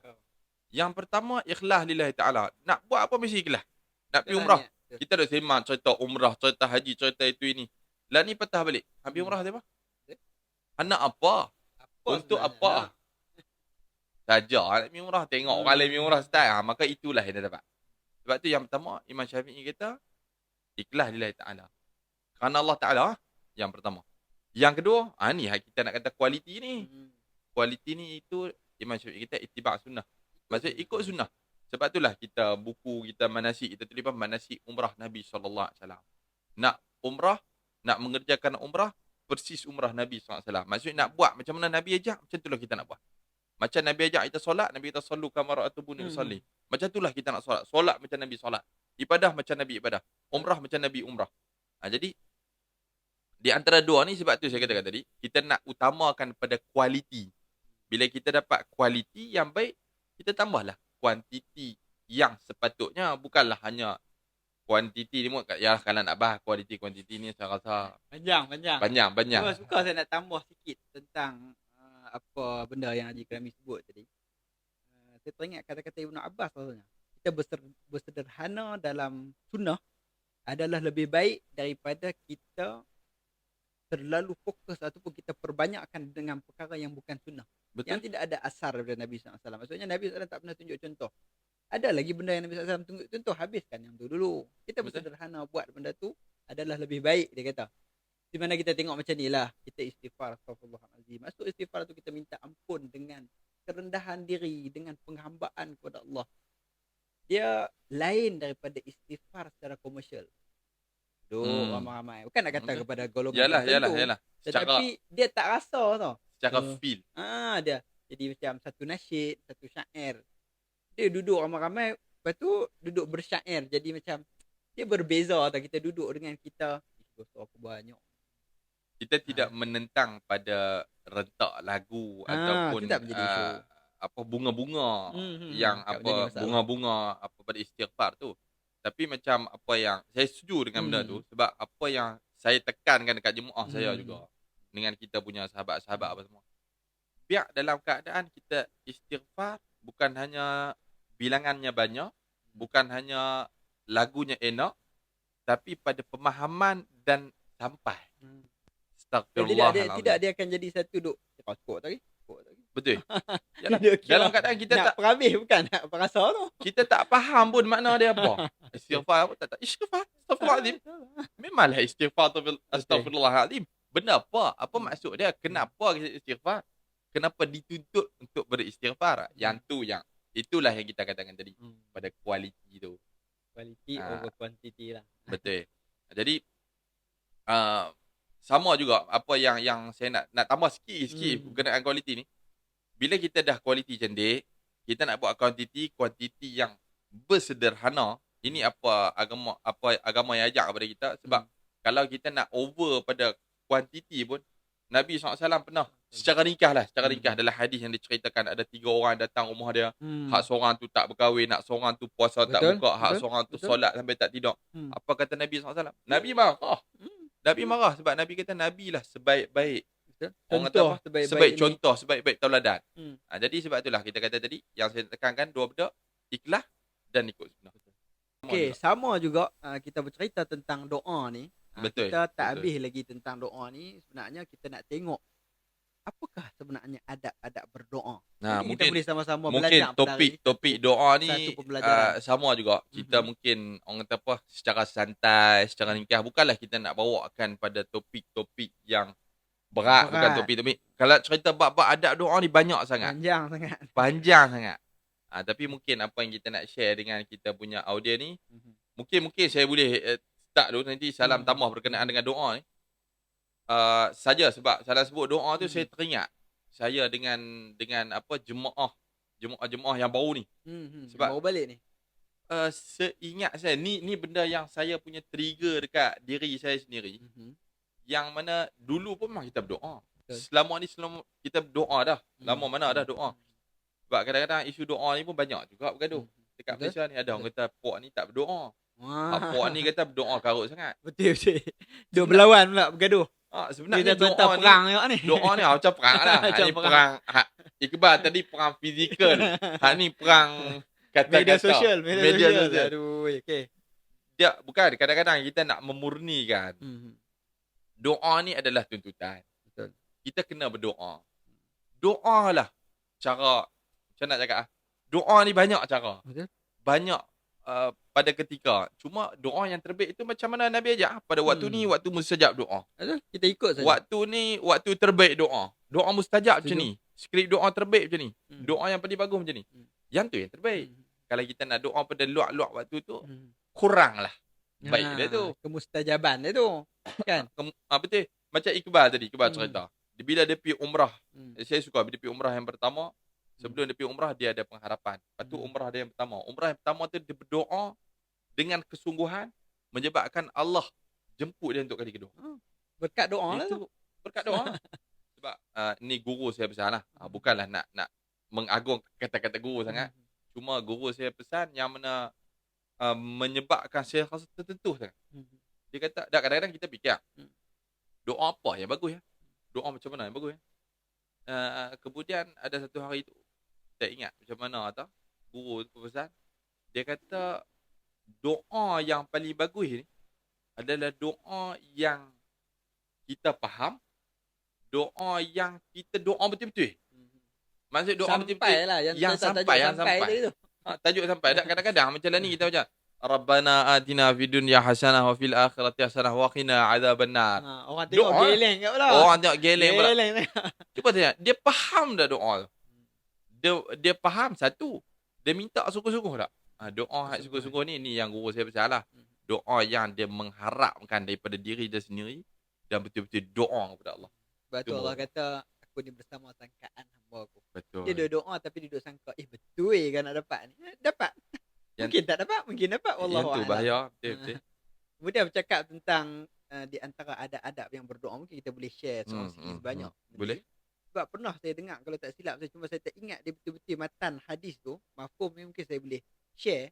Yang pertama ikhlas lillahi taala. Nak buat apa mesti ikhlas. Nak pergi umrah. Kita dah sembang cerita umrah, cerita haji, cerita itu ini. Lah ni patah balik. Habis umrah dia apa? Anak apa? Untuk apa? Saja nak pergi umrah, tengok orang lain pergi umrah style. Maka itulah yang dia dapat. Sebab tu yang pertama Imam Syafi'i kata ikhlas lillahi taala. Kerana Allah Taala yang pertama. Yang kedua, ni kita nak kata kualiti ni. Kualiti ni itu Imam Syafi'i kata ittiba' sunnah. Maksudnya ikut sunnah. Sebab itulah kita buku kita manasik, kita tulis manasik umrah Nabi SAW. Nak umrah, nak mengerjakan umrah persis umrah Nabi SAW. Maksudnya nak buat macam mana Nabi ajak, macam itulah kita nak buat. Macam Nabi ajak kita solat, Nabi kita sallu kama ra'atubuni usalli. Macam itulah kita nak solat. Solat macam Nabi solat. Ibadah macam Nabi ibadah. Umrah macam Nabi umrah. Jadi di antara dua ni, sebab tu saya katakan tadi, kita nak utamakan pada kualiti. Bila kita dapat kualiti yang baik, kita tambahlah kuantiti yang sepatutnya. Bukanlah hanya kuantiti ni. Ya, kalau nak bahas kuantiti ni saya rasa Panjang. panjang. Suka saya nak tambah sikit tentang apa benda yang Haji Karami sebut tadi. Saya teringat kata-kata Ibnu Abbas rasanya. Kita bersederhana dalam sunnah adalah lebih baik daripada kita terlalu fokus ataupun kita perbanyakkan dengan perkara yang bukan sunnah. Betul. Yang tidak ada asar daripada Nabi SAW. Maksudnya Nabi SAW tak pernah tunjuk contoh. Ada lagi benda yang Nabi SAW tunjuk contoh, habiskan yang tu dulu. Kita bersederhana buat benda tu adalah lebih baik, dia kata. Di mana kita tengok macam ni lah, kita istighfar, astagfirullahalazim. Masuk istighfar tu kita minta ampun dengan kerendahan diri, dengan penghambaan kepada Allah. Dia lain daripada istighfar secara komersial. Ramai-ramai. Bukan nak kata kepada golongan tertentu. Yalah. Tetapi dia tak rasa tau. Secara feel. Dia jadi macam satu nasyid, satu syair. Dia duduk ramai-ramai, lepas tu duduk bersyair. Jadi macam dia berbeza tau. Kita duduk dengan kita, dosa aku banyak. Kita tidak menentang pada rentak lagu ataupun apa bunga-bunga yang apa bunga-bunga apa pada istighfar tu. Tapi macam apa yang saya setuju dengan benda tu, sebab apa yang saya tekankan dekat jemaah saya juga dengan kita punya sahabat-sahabat apa semua. Biar dalam keadaan kita istighfar, bukan hanya bilangannya banyak, bukan hanya lagunya enak, tapi pada pemahaman dan sampai. Astagfirullahalazim. Tidak dia akan jadi satu duk kok tadi. Betul. Dalam keadaan kita nak tak perhabis, bukan nak perasa tu. Kita tak faham pun makna dia apa. Istighfar apa tak. Istighfar. Astagfirullahalazim. Memanglah istighfar tu astagfirullahalazim. Benda apa? Apa maksud dia? Kenapa kita istighfar? Kenapa dituntut untuk beristighfar? Itulah yang kita katakan tadi. Pada kualiti tu. Kualiti over quantity lah. Betul. Jadi sama juga apa yang saya nak tambah sikit berkenaan kualiti ni. Bila kita dah kualiti cantik, kita nak buat kuantiti yang bersederhana. Ini apa agama yang ajak kepada kita. Sebab kalau kita nak over pada kuantiti pun, Nabi SAW pernah secara nikah dalam hadis yang diceritakan, ada 3 orang datang rumah dia. Hak seorang tu tak berkahwin, hak seorang tu puasa tak buka, hak seorang tu solat sampai tak tidur. Apa kata Nabi SAW? Nabi marah. Nabi marah sebab Nabi kata Nabi lah sebaik-baik. Orang kata sebaik contoh, sebaik-baik tauladan. Jadi sebab itulah kita kata tadi, yang saya tekankan dua benda, ikhlas dan ikut sunnah. Okey, sama juga kita bercerita tentang doa ni. Betul. Kita tak habis lagi tentang doa ni. Sebenarnya kita nak tengok apakah sebenarnya adab-adab berdoa. Nah, jadi mungkin kita boleh sama-sama belajar. Topik doa ni sama juga. Kita mungkin orang kata apa, secara santai, secara nikah, bukanlah kita nak bawakan pada topik-topik yang berat. Bukan topik-topik. Kalau cerita bab-bab adab doa ni banyak sangat. Panjang sangat. Tapi mungkin apa yang kita nak share dengan kita punya audio ni, mungkin saya boleh start dulu, nanti salam tambah berkenaan dengan doa ni. Saja sebab salah sebut doa tu, saya teringat saya dengan apa jemaah yang baru ni. Sebab baru balik ni. Seingat saya ni benda yang saya punya trigger dekat diri saya sendiri. Yang mana dulu pun memang kita berdoa. Selama kita berdoa dah. Lama mana dah doa. Sebab kadang-kadang isu doa ni pun banyak juga bergaduh. Dekat Malaysia ni ada orang kata puak ni tak berdoa. Puak ni kata berdoa karut sangat. Betul. Dua berlawan pula bergaduh. Sebenarnya doa perang ni. Doa ni macam perang lah. Ni perang Iqbal tadi perang fizikal. Ni perang media sosial. Aduh, okey. Dia bukan, kadang-kadang kita nak memurnikan. Doa ni adalah tuntutan. Betul. Kita kena berdoa. Doa lah cara, macam nak cakap, doa ni banyak cara. Betul. Banyak pada ketika. Cuma doa yang terbaik itu macam mana Nabi ajak. Pada waktu ni, waktu mustajab doa. Betul. Kita ikut saja. Waktu ni, waktu terbaik doa. Doa mustajab macam ni. Skrip doa terbaik macam ni. Doa yang paling bagus macam ni. Yang tu yang terbaik. Kalau kita nak doa pada luak-luak waktu tu, kurang lah. baik dia tu. Kemustajaban dia tu. Kan? Betul. Macam Iqbal tadi, Iqbal Hmm. cerita. Bila dia pergi umrah, Hmm. saya suka bila dia pergi umrah yang pertama, sebelum dia pergi umrah dia ada pengharapan. Lepas tu umrah dia yang pertama. Umrah yang pertama tu dia berdoa dengan kesungguhan menyebabkan Allah jemput dia untuk kali kedua. Berkat doa lah tu. Itu berkat doa. Sebab ni guru saya pesan lah. Bukanlah nak mengagung kata-kata guru sangat. Cuma guru saya pesan yang mana menyebabkan saya rasa tertentu sangat. Dia kata, kadang-kadang kita fikir, doa apa yang bagus ya? Doa macam mana yang bagus ya? Kemudian ada satu hari tu, tak ingat macam mana tau, guru tu pesan, dia kata doa yang paling bagus ni adalah doa yang kita faham, doa yang kita doa betul-betul. Maksud doa betul-betul Sampai lah. yang sampai. Tadi tu. Tajuk sampai. Kadang-kadang macam lah ni kita baca, Rabbana atina fid dunya hasanah wa fil akhirati hasanah wa qina adzabannar. Orang tengok Doa. geleng kat pula. Orang tengok geleng pula. Geleng. Cuba tanya, dia faham dah doa tu. Dia faham satu. Dia minta sungguh-sungguh tak? Doa hak sungguh-sungguh ni yang guru saya pesan lah. Doa yang dia mengharapkan daripada diri dia sendiri dan betul-betul doa kepada Allah. Sebab tu Itu Allah baru. kata, aku ni bersama sangkaan hamba aku. Betul. Dia duduk doa tapi dia duduk sangka, betul kan nak dapat ni. Dapat. Mungkin tak dapat, mungkin dapat. Yang Wallahu tu a'lam. bahaya. Betul. Kemudian bercakap tentang di antara adab-adab yang berdoa, mungkin kita boleh share seorang segi sebanyak. Boleh. Sebab pernah saya dengar, kalau tak silap saya, cuma saya tak ingat dia betul-betul matan hadis tu, mafhum ni mungkin saya boleh share.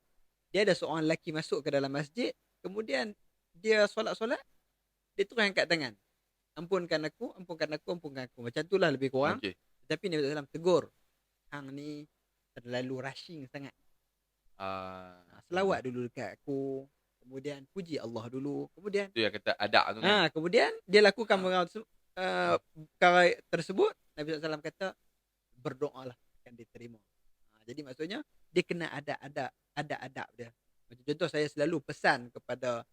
Dia ada seorang lelaki masuk ke dalam masjid, kemudian dia solat-solat, dia terus angkat tangan. Ampunkan aku, ampunkan aku, ampunkan aku. Macam tu lah lebih kurang. Okay. Tapi Nabi SAW tegur, hang ni terlalu rushing sangat. Selawat dulu dekat aku, kemudian puji Allah dulu, kemudian Itu yang kata adab tu. kemudian dia lakukan perkara tersebut. Nabi SAW kata berdoalah akan diterima. Jadi maksudnya dia kena ada adab dia. Macam contoh, saya selalu pesan kepada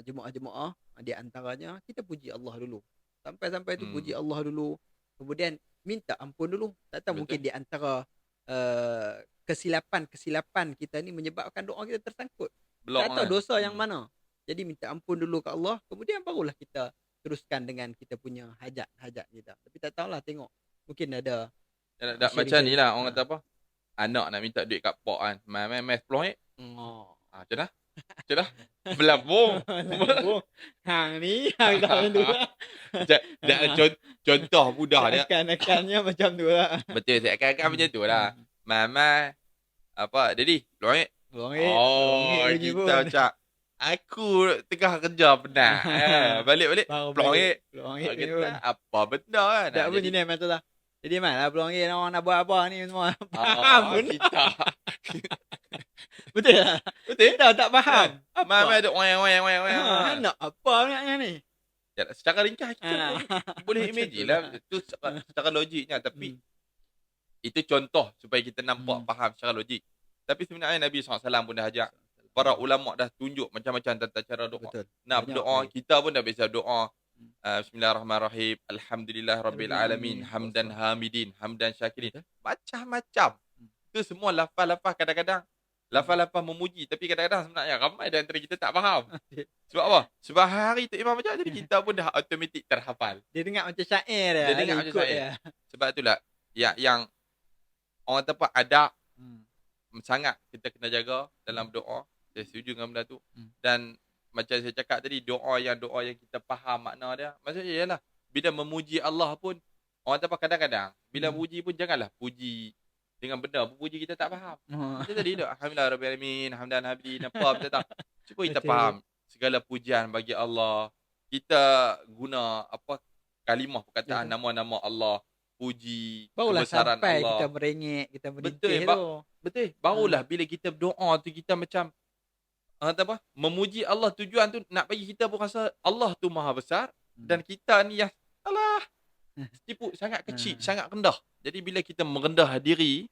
jemaah-jemaah, di antaranya kita puji Allah dulu. Sampai-sampai tu puji Allah dulu. Kemudian minta ampun dulu. Tak tahu mungkin di antara kesilapan kita ni menyebabkan doa kita tersangkut. Tak tahu dosa yang mana. Jadi minta ampun dulu ke Allah, kemudian barulah kita teruskan dengan kita punya hajat kita. Tapi tak tahulah, tengok mungkin ada Macam ni lah orang kata apa, anak nak minta duit kat pak kan, main 10 ringgit. Macam dah? Melambung. Hang ni hang tahu tu lah. Contoh mudah dia. Akan-akannya macam tu lah. Betul, saya akan macam tu lah. Mama apa, Daddy, 10 ringgit. Kita macam aku tengah kerja penat. Balik-balik 10 ringgit. Kita apa benda kan? Tak pun jenis macam tu lah. Jadi mana lah RM10 orang nak buat apa ni semua. Faham pun. Kita. Betul tak? Betul? Kita tak faham. Mama ada wang. Nak apa naknya ni? Ya, secara ringkas kita boleh imagine lah. Itu secara logiknya. Tapi itu contoh supaya kita nampak faham secara logik. Tapi sebenarnya Nabi SAW pun dah ajak. Para ulama' dah tunjuk macam-macam tentang cara doa. Betul. Nak berdoa, kita pun dah biasa doa. Bismillahirrahmanirrahim. Alhamdulillah Rabbil Alamin. Hamdan Hamidin. Hamdan Syakirin. Macam-macam. Itu semua lafaz-lafaz kadang-kadang. Lafaz-lafaz memuji. Tapi kadang-kadang sebenarnya ramai di antara kita tak faham. Sebab apa? Sebab hari tu Imam baca, jadi kita pun dah automatik terhafal. Dia dengar macam syair dia. Dia dengar macam syair. Dia. Sebab itulah yang orang tepat adab sangat kita kena jaga dalam doa. Saya setuju dengan benda tu. Dan macam saya cakap tadi, doa yang kita faham makna dia. Maksudnya ialah bila memuji Allah pun, orang tepat kadang-kadang bila puji pun janganlah puji dengan benda puji kita tak faham. Macam tadi tu, alhamdulillah rabbil alamin, hamdan habidin, apa betul tak? Cuba kita faham segala pujian bagi Allah. Kita guna apa kalimah perkataan nama-nama Allah, puji barulah kebesaran sampai Allah. kita merengek, kita merintih Betul. Barulah bila kita berdoa tu kita macam memuji Allah, tujuan tu nak bagi kita pun rasa Allah tu maha besar dan kita ni yang salah tipu sangat kecil, sangat rendah. Jadi bila kita merendah diri,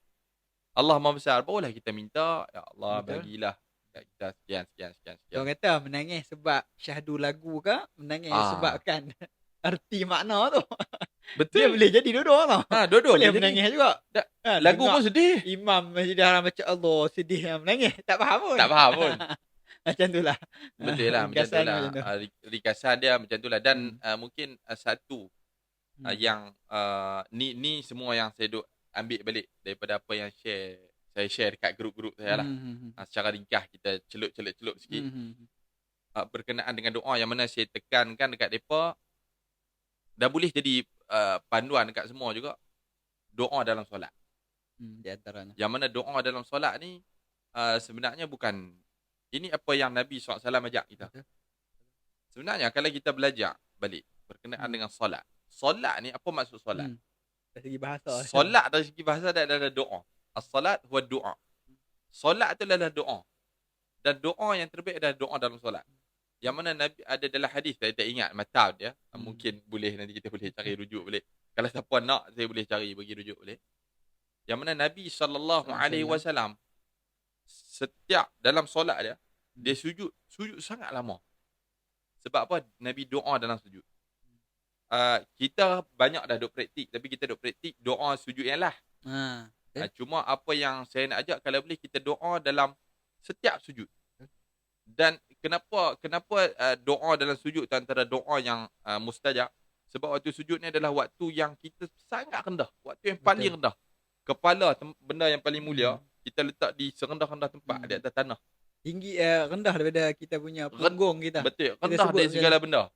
Allah maha besar, barulah kita minta, ya Allah bagilah kat kita sekian. Orang kata menangis sebab syahdu lagu ke, menangis sebabkan arti makna tu. Betul. Dia boleh jadi dua-dua tau. Dua-dua boleh menangis juga. Lagu pun sedih. Imam Masjid Haram baca Allah sedih yang menangis. Tak faham pun. Macam tu lah. Betul lah macam tu Ringkasannya lah. macam tu. Ringkasan dia macam tu lah. Dan mungkin satu yang ni semua yang saya duk ambil balik daripada apa yang saya share dekat grup-grup saya lah. Secara ringkas kita celup sikit. Berkenaan dengan doa yang mana saya tekankan dekat mereka, dah boleh jadi panduan dekat semua juga. Doa dalam solat. Di antaranya. Yang mana doa dalam solat ni sebenarnya bukan, ini apa yang Nabi SAW ajak kita. Sebenarnya kalau kita belajar balik berkenaan dengan solat. Solat ni apa maksud solat? Dari segi bahasa. Solat dari segi bahasa dia adalah doa. As-salat huwa doa. Solat itu adalah doa. Dan doa yang terbaik adalah doa dalam solat. Yang mana Nabi ada dalam hadis, saya tak ingat matan dia. Mungkin boleh nanti kita boleh cari rujuk boleh. Kalau siapa nak, saya boleh cari bagi rujuk boleh. Yang mana Nabi SAW setiap dalam solat dia sujud sangat lama. Sebab apa? Nabi doa dalam sujud. Kita banyak dah duk praktik, tapi kita duk praktik doa sujud yang lah. Cuma apa yang saya nak ajak, kalau boleh kita doa dalam setiap sujud. Dan kenapa doa dalam sujud tu antara doa yang mustajab? Sebab waktu sujud ni adalah waktu yang kita sangat rendah, waktu yang paling rendah. Kepala benda yang paling mulia kita letak di serendah-rendah tempat di atas tanah. Tinggi rendah daripada kita punya punggung kita. Betul, rendah dari segala benda.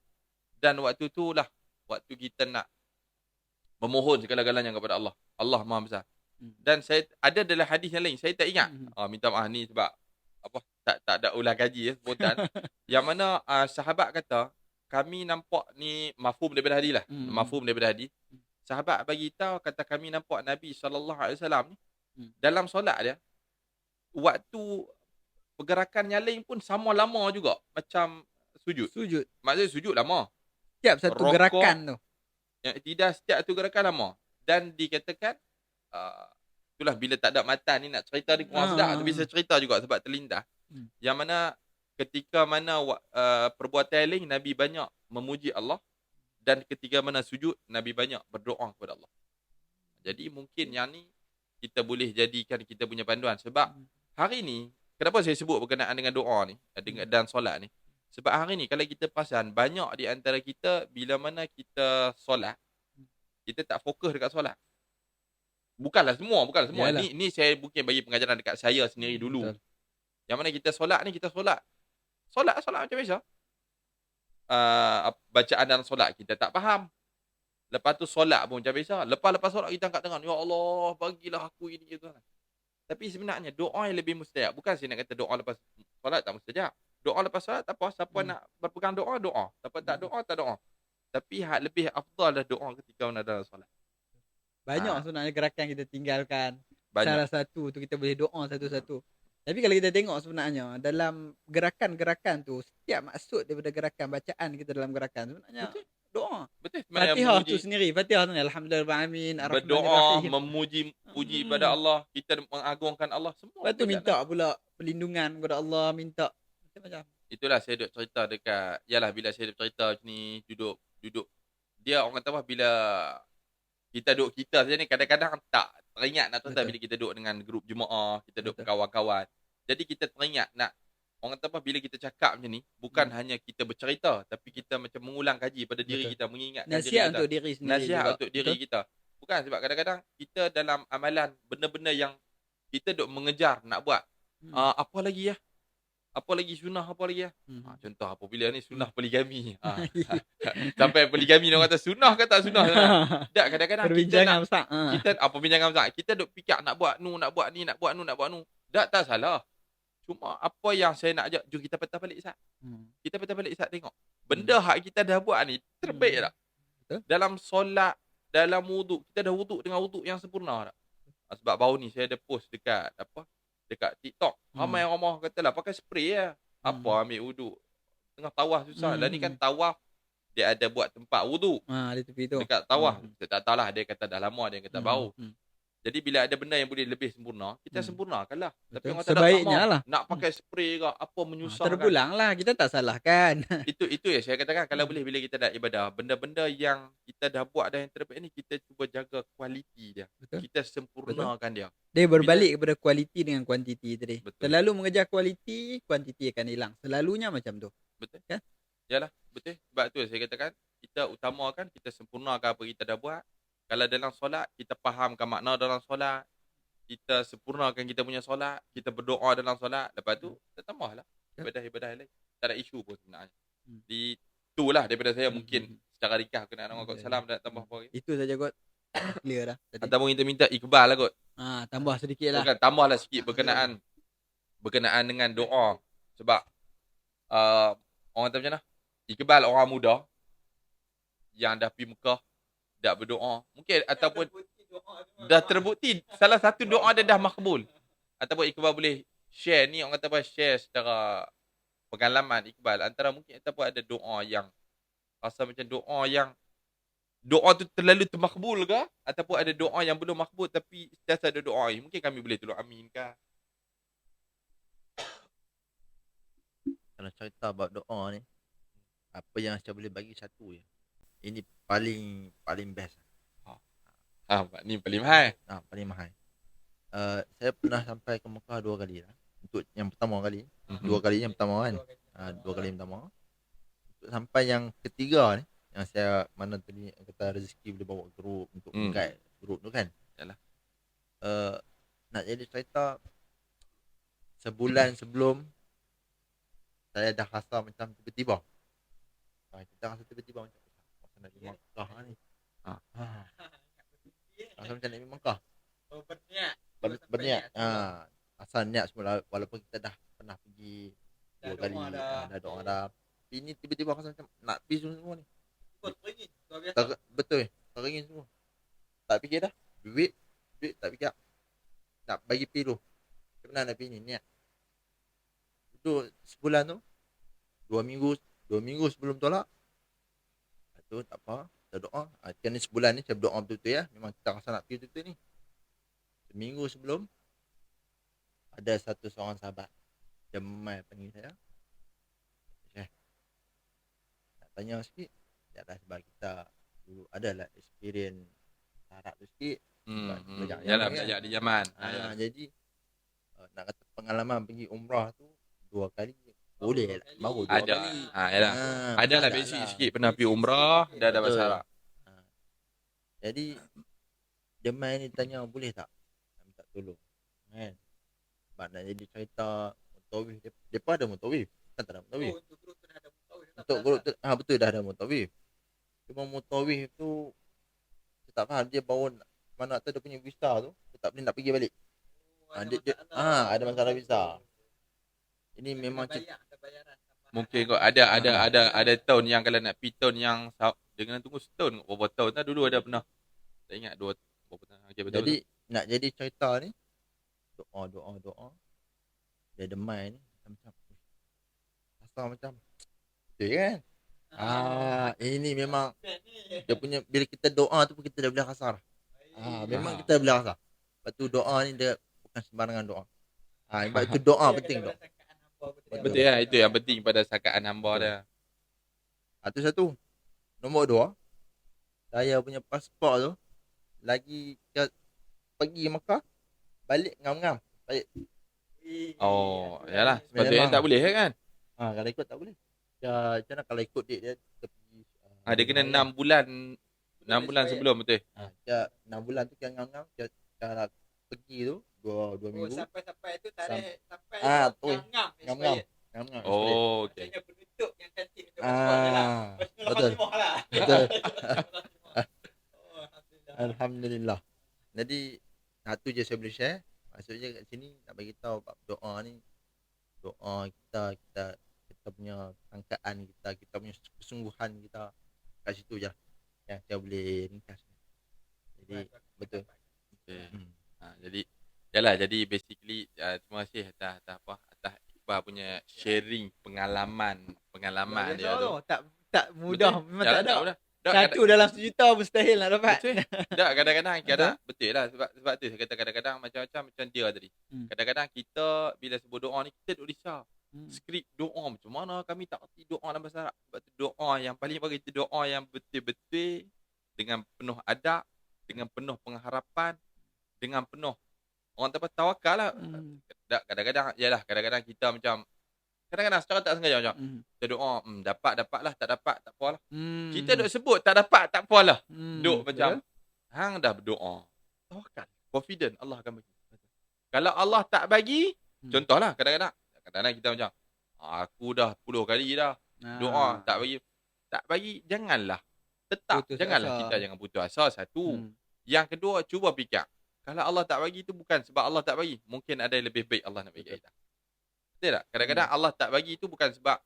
Dan waktu tu lah waktu kita nak memohon segala-galanya kepada Allah. Allah Maha Besar. Dan saya ada dalam hadis yang lain, saya tak ingat. Minta maaf ni sebab apa tak ada ulang kaji sebutan. Yang mana sahabat kata kami nampak ni mafhum daripada hadis lah. Mafhum daripada hadis. Sahabat bagi tahu kata kami nampak Nabi SAW ni dalam solat dia waktu pergerakan yang lain pun sama lama juga macam sujud. Maksudnya sujud lama. Setiap satu Rokok, gerakan tu. Yang tidak setiap satu gerakan lama. Dan dikatakan itulah bila tak ada matan ni nak cerita ni kurang sedap, tapi saya cerita juga sebab terlintas. Yang mana ketika mana perbuatan lain Nabi banyak memuji Allah, dan ketika mana sujud Nabi banyak berdoa kepada Allah. Jadi mungkin yang ni kita boleh jadikan kita punya panduan. Sebab hari ni kenapa saya sebut berkenaan dengan doa ni dan solat ni? Sebab hari ni kalau kita perasan banyak di antara kita bila mana kita solat, kita tak fokus dekat solat. Bukanlah semua. Ni saya mungkin bagi pengajaran dekat saya sendiri dulu. Betul. Yang mana kita solat ni, kita solat macam biasa. Bacaan dalam solat kita tak faham. Lepas tu solat pun macam biasa. Lepas solat kita angkat tangan, ya Allah bagilah aku ini gitu. Tapi sebenarnya doa yang lebih mustajab. Bukan saya nak kata doa lepas solat tak mustajab. Doa lepas solat tak apa. Siapa nak berpegang doa. Siapa tak doa, tak doa. Tapi lebih afdal adalah doa ketika mana dalam solat. Banyak sebenarnya gerakan kita tinggalkan. Banyak. Salah satu tu kita boleh doa satu-satu. Tapi kalau kita tengok sebenarnya dalam gerakan-gerakan tu, setiap maksud daripada gerakan bacaan kita dalam gerakan sebenarnya doa. Betul. Fatihah tu sendiri. Fatihah tu ni alhamdulillahirrahmanirrahim. Berdoa, memuji kepada Allah, kita mengagungkan Allah semua. Lepas tu minta pula perlindungan kepada Allah, minta macam-macam. Itulah saya duk cerita dekat, yalah bila saya duk cerita ni duduk. Dia orang kata apa, bila kita saja ni kadang-kadang tak teringat nak tuan bila kita duduk dengan grup jemaah, kita duduk kawan-kawan. Jadi kita teringat nak, orang kata apa, bila kita cakap macam ni, bukan hanya kita bercerita, tapi kita macam mengulang kaji pada diri kita, mengingatkan nasihat diri kita. Untuk diri sendiri. Nasihat juga. untuk diri kita. Bukan sebab kadang-kadang kita dalam amalan, benda-benda yang kita duk mengejar nak buat. Apa lagi ya? Apa lagi sunnah, apa lagi ya? Contoh apabila ni sunnah poligami. Sampai poligami orang kata sunnah ke tak sunnah? Tak, kadang-kadang perbincangan besar. Perbincangan besar. Kita duk fikir nak buat nu, nak buat ni, nak buat nu. Tak salah. Cuma apa yang saya nak ajak, jom kita patah balik Ustaz. Kita patah balik Ustaz tengok. Benda hak kita dah buat ni terbaik tak? Dalam solat, dalam wuduk, kita dah wuduk dengan wuduk yang sempurna tak? Sebab baru ni saya ada post dekat TikTok. Ramai orang katalah pakai spray lah. Apa ambil wuduk tengah tawaf susah. Dan ni kan tawaf dia ada buat tempat wuduk di tepi tu. dekat tawaf. Saya tak tahulah, dia kata dah lama, dia kata baru. Jadi bila ada benda yang boleh lebih sempurna, kita sempurnakanlah. Tapi Betul. orang tak ada tak Sebaiknya mau. lah. Nak pakai spray ke apa menyusahkan. Terpulang lah, kita tak salahkan. Itu ya saya katakan kalau boleh bila kita dah ibadah, benda-benda yang kita dah buat dah yang terbaik ni kita cuba jaga kualiti dia. Betul. Kita sempurnakan dia. Dia berbalik kepada kualiti dengan kuantiti tadi. Betul. Terlalu mengejar kualiti, kuantiti akan hilang. Selalunya macam tu. Betul. Kan? Yalah, betul. Sebab tu saya katakan kita utamakan, kita sempurnakan apa kita dah buat. Kalau dalam solat, kita fahamkan makna dalam solat. Kita sempurnakan kita punya solat. Kita berdoa dalam solat. Lepas tu, kita tambahlah ibadah-ibadah lain. Tak ada isu pun sebenarnya. Itulah daripada saya mungkin secara ringkas kena nak kot salam dan tambah apa lagi. Itu saja kot. Clear dah. Ataupun kita minta Iqbal lah kot. Tambah sedikit lah. Bukan, tambahlah sikit berkenaan dengan doa. Sebab orang kata macam mana? Iqbal orang muda yang dah pergi Mekah, dah berdoa. Mungkin ataupun dah terbukti salah satu doa dia dah makbul. Ataupun Iqbal boleh share ni, orang kata apa, share secara pengalaman Iqbal. Antara mungkin ataupun ada doa yang rasa macam doa tu terlalu termakbul ke? Ataupun ada doa yang belum makbul tapi sentiasa ada doa. Mungkin kami boleh tolong aminkan. Kalau cerita about doa ni, apa yang saya boleh bagi satu je. Ini paling best. Ni paling mahal. Paling mahal. Saya pernah sampai ke Mekah 2 kali lah. Untuk yang pertama kali, 2 kali yang pertama kan. 2 kali yang pertama. Untuk sampai yang ketiga ni, yang saya mana tadi kata rezeki boleh bawa grup untuk guide grup tu kan. Yalah. Nak jadi cerita, sebulan sebelum saya dah rasa macam tiba-tiba. Kita rasa tiba-tiba macam masa nak pergi Mekah ni. Rasa macam nak pergi Mekah. Berniat. Asal niat semula walaupun kita dah pernah pergi 2 kali, dah doa dah. Tapi ni tiba-tiba rasa macam nak pergi semua ni. Betul. Teringin semua. Tak fikir dah. Duit tak fikir. Nak bagi pergi dulu. Macam mana nak pergi ni niat. Itu sebulan tu 2 minggu sebelum tolak. Tu tak apa, kita doa. Kan ni sebulan ni saya berdoa betul-betul ya. Memang kita rasa nak pergi betul-betul ni. Seminggu sebelum ada seorang sahabat Jamal panggil saya. Nak tanya sikit. Ya dah sebab kita dulu adalah experience Arab tu sikit. Belajar di Yaman. Jadi nak kata pengalaman pergi umrah tu 2 kali boleh lah. Baru 2 kali. Adalah basic sikit pernah pergi umrah, dah ada bahasa Arab. Jadi Jamal ni tanya boleh tak minta tolong kan. Sebab nak jadi cerita mutawif, depa ada mutawif. Kan tak ada mutawif. Untuk grup tu dah ada mutawif. Untuk grup tu betul dah ada mutawif. Cuma mutawif tu saya tak faham dia bawa mana tu dia punya visa tu, dia tak boleh nak pergi balik. Ada masalah visa. Ini memang mungkin kau ada tahun yang kalau nak pergi tahun yang dengan tunggu setahun berapa tahun dah dulu ada pernah. Tak ingat 2 berapa tahun. Okay, betul. Jadi nak jadi cerita ni doa dia demai ni macam rasa macam betul kan. Ini memang dia punya bila kita doa tu pun kita dah boleh rasa. Memang kita boleh rasa. Lepas tu doa ni dia bukan sembarangan doa. Sebab itu doa penting tu. Betul ya, itu yang penting pada sakaan hamba dia. Itu satu. Nombor 2, saya punya pasport tu lagi pergi Mekah balik ngam-ngam balik. Yalah, sepatutnya tak boleh kan? Kalau ikut tak boleh. Macam mana kalau ikut dia kita pergi Dia kena 6 bulan sebelum betul. 6 bulan tu kan ngam-ngam cara pergi tu 2 minggu. Sampai tu tarik sampai ngam-ngam. Okey. Penutup yang cantik untuk betul. Betul. Alhamdulillah. Jadi satu je saya boleh share. Maksudnya kat sini nak bagi tahu doa ni, doa kita punya sangkaan kita punya kesungguhan kita kat situ je yang saya boleh ringkas. Jadi betul. Jadi jadi basically terima kasih atas Iqbal punya sharing pengalaman dia tu. Tak mudah, memang tak ada. Satu dalam sejuta mustahil nak dapat. Betul. Tak, kadang-kadang betul lah sebab tu saya kata kadang-kadang macam dia tadi. Kadang-kadang kita bila sebut doa ni kita duk risau. Skrip doa macam mana kami tak reti doa dalam bahasa Arab. Sebab tu doa yang paling bagus itu doa yang betul-betul dengan penuh adab, dengan penuh pengharapan, dengan penuh orang tawakal lah. Kadang-kadang yalah kadang-kadang kita macam kadang-kadang secara tak sengaja macam kita doa dapatlah tak dapat tak apalah. Kita duk sebut tak dapat tak apalah. Duk macam hang dah berdoa. Tawakal, confident Allah akan bagi. Kalau Allah tak bagi, contohlah kadang-kadang kita macam aku dah 10 kali dah doa tak bagi janganlah tetap putus janganlah asa. Kita jangan putus asa satu. Yang kedua cuba fikir kalau Allah tak bagi tu bukan sebab Allah tak bagi, mungkin ada yang lebih baik Allah nak bagi kita. Betul tak? Kadang-kadang Allah tak bagi tu bukan sebab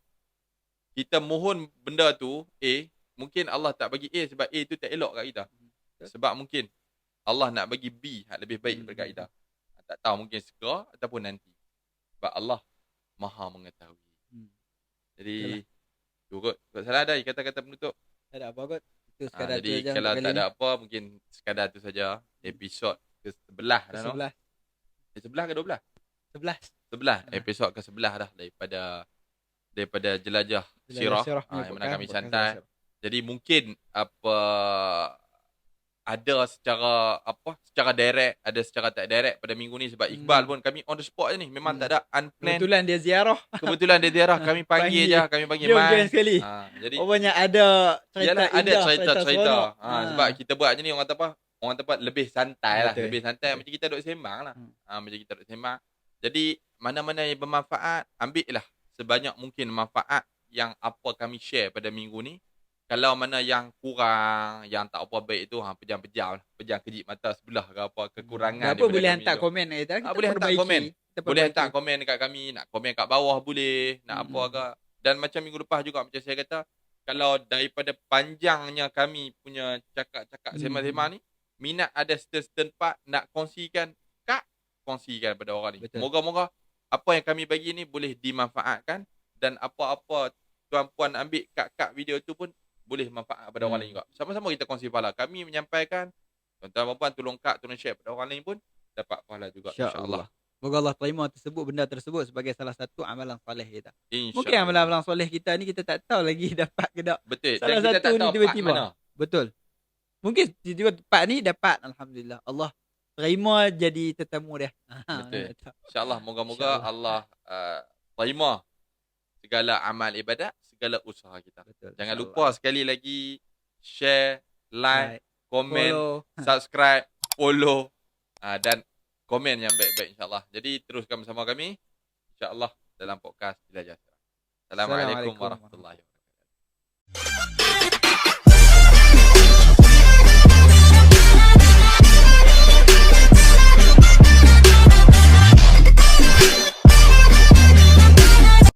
kita mohon benda tu A, mungkin Allah tak bagi A sebab A tu tak elok kat kita. Sebab mungkin Allah nak bagi B yang lebih baik daripada kita. Tak tahu mungkin segera ataupun nanti. Sebab Allah Maha mengetahui. Jadi cukup salah ada kata-kata penutup. Tak ada apa kot. Itu sekadar Jadi tu saja kalau untuk tak kali ada apa mungkin sekadar tu saja episod ke-11 dah no. 11. 11 ke 12? 11. 11 episod ke-11 dah daripada jelajah sirah yang mana kami santai. Jadi mungkin ada secara direct, ada secara tak direct pada minggu ni sebab Iqbal pun kami on the spot je ni. Memang tak ada unplanned. Kebetulan dia ziarah. Kami panggil je, kami panggil Jom Mai. join sekali. Jadi banyak ada cerita ada cerita. seronok. Sebab kita buat je ni orang tempat lebih santai lah. Betul. Lebih santai macam kita duduk sembang lah. Macam kita duduk sembang. Jadi mana-mana yang bermanfaat, ambil lah sebanyak mungkin manfaat yang apa kami share pada minggu ni. Kalau mana yang kurang, yang tak apa baik tu, pejam-pejam lah. Pejam kejip mata sebelah ke apa, kekurangan. Apa boleh hantar komen kita boleh hantar komen. Kita Boleh perbaiki. hantar komen dekat kami, nak komen kat bawah boleh, nak apa ke. Dan macam minggu lepas juga macam saya kata, kalau daripada panjangnya kami punya cakap-cakap sembang-sembang ni, minat ada certain part nak kongsikan pada orang ni. Betul. Moga-moga apa yang kami bagi ni boleh dimanfaatkan dan apa-apa tuan-puan ambil kat video tu pun boleh manfaat pada orang lain juga. Sama-sama kita kongsi pahala. Kami menyampaikan, tuan-tuan puan tolong share pada orang lain pun dapat pahala juga insya-Allah. Moga Allah terima benda tersebut sebagai salah satu amalan soleh kita. Insya Mungkin amalan soleh kita ni kita tak tahu lagi dapat ke tak. Betul. Salah Dan kita satu tak ni tahu tiba-tiba. part mana. Betul. Mungkin tiba-tiba part ni dapat, alhamdulillah. Allah terima jadi tetamu dia. Betul. InsyaAllah moga-moga Allah terima segala amal ibadat, segala usaha kita. Betul. Jangan lupa sekali lagi share, like, komen, follow. subscribe, follow dan komen yang baik-baik insyaAllah. Jadi teruskan bersama kami insyaAllah dalam podcast Jelajah Sirah. Assalamualaikum warahmatullahi wabarakatuh.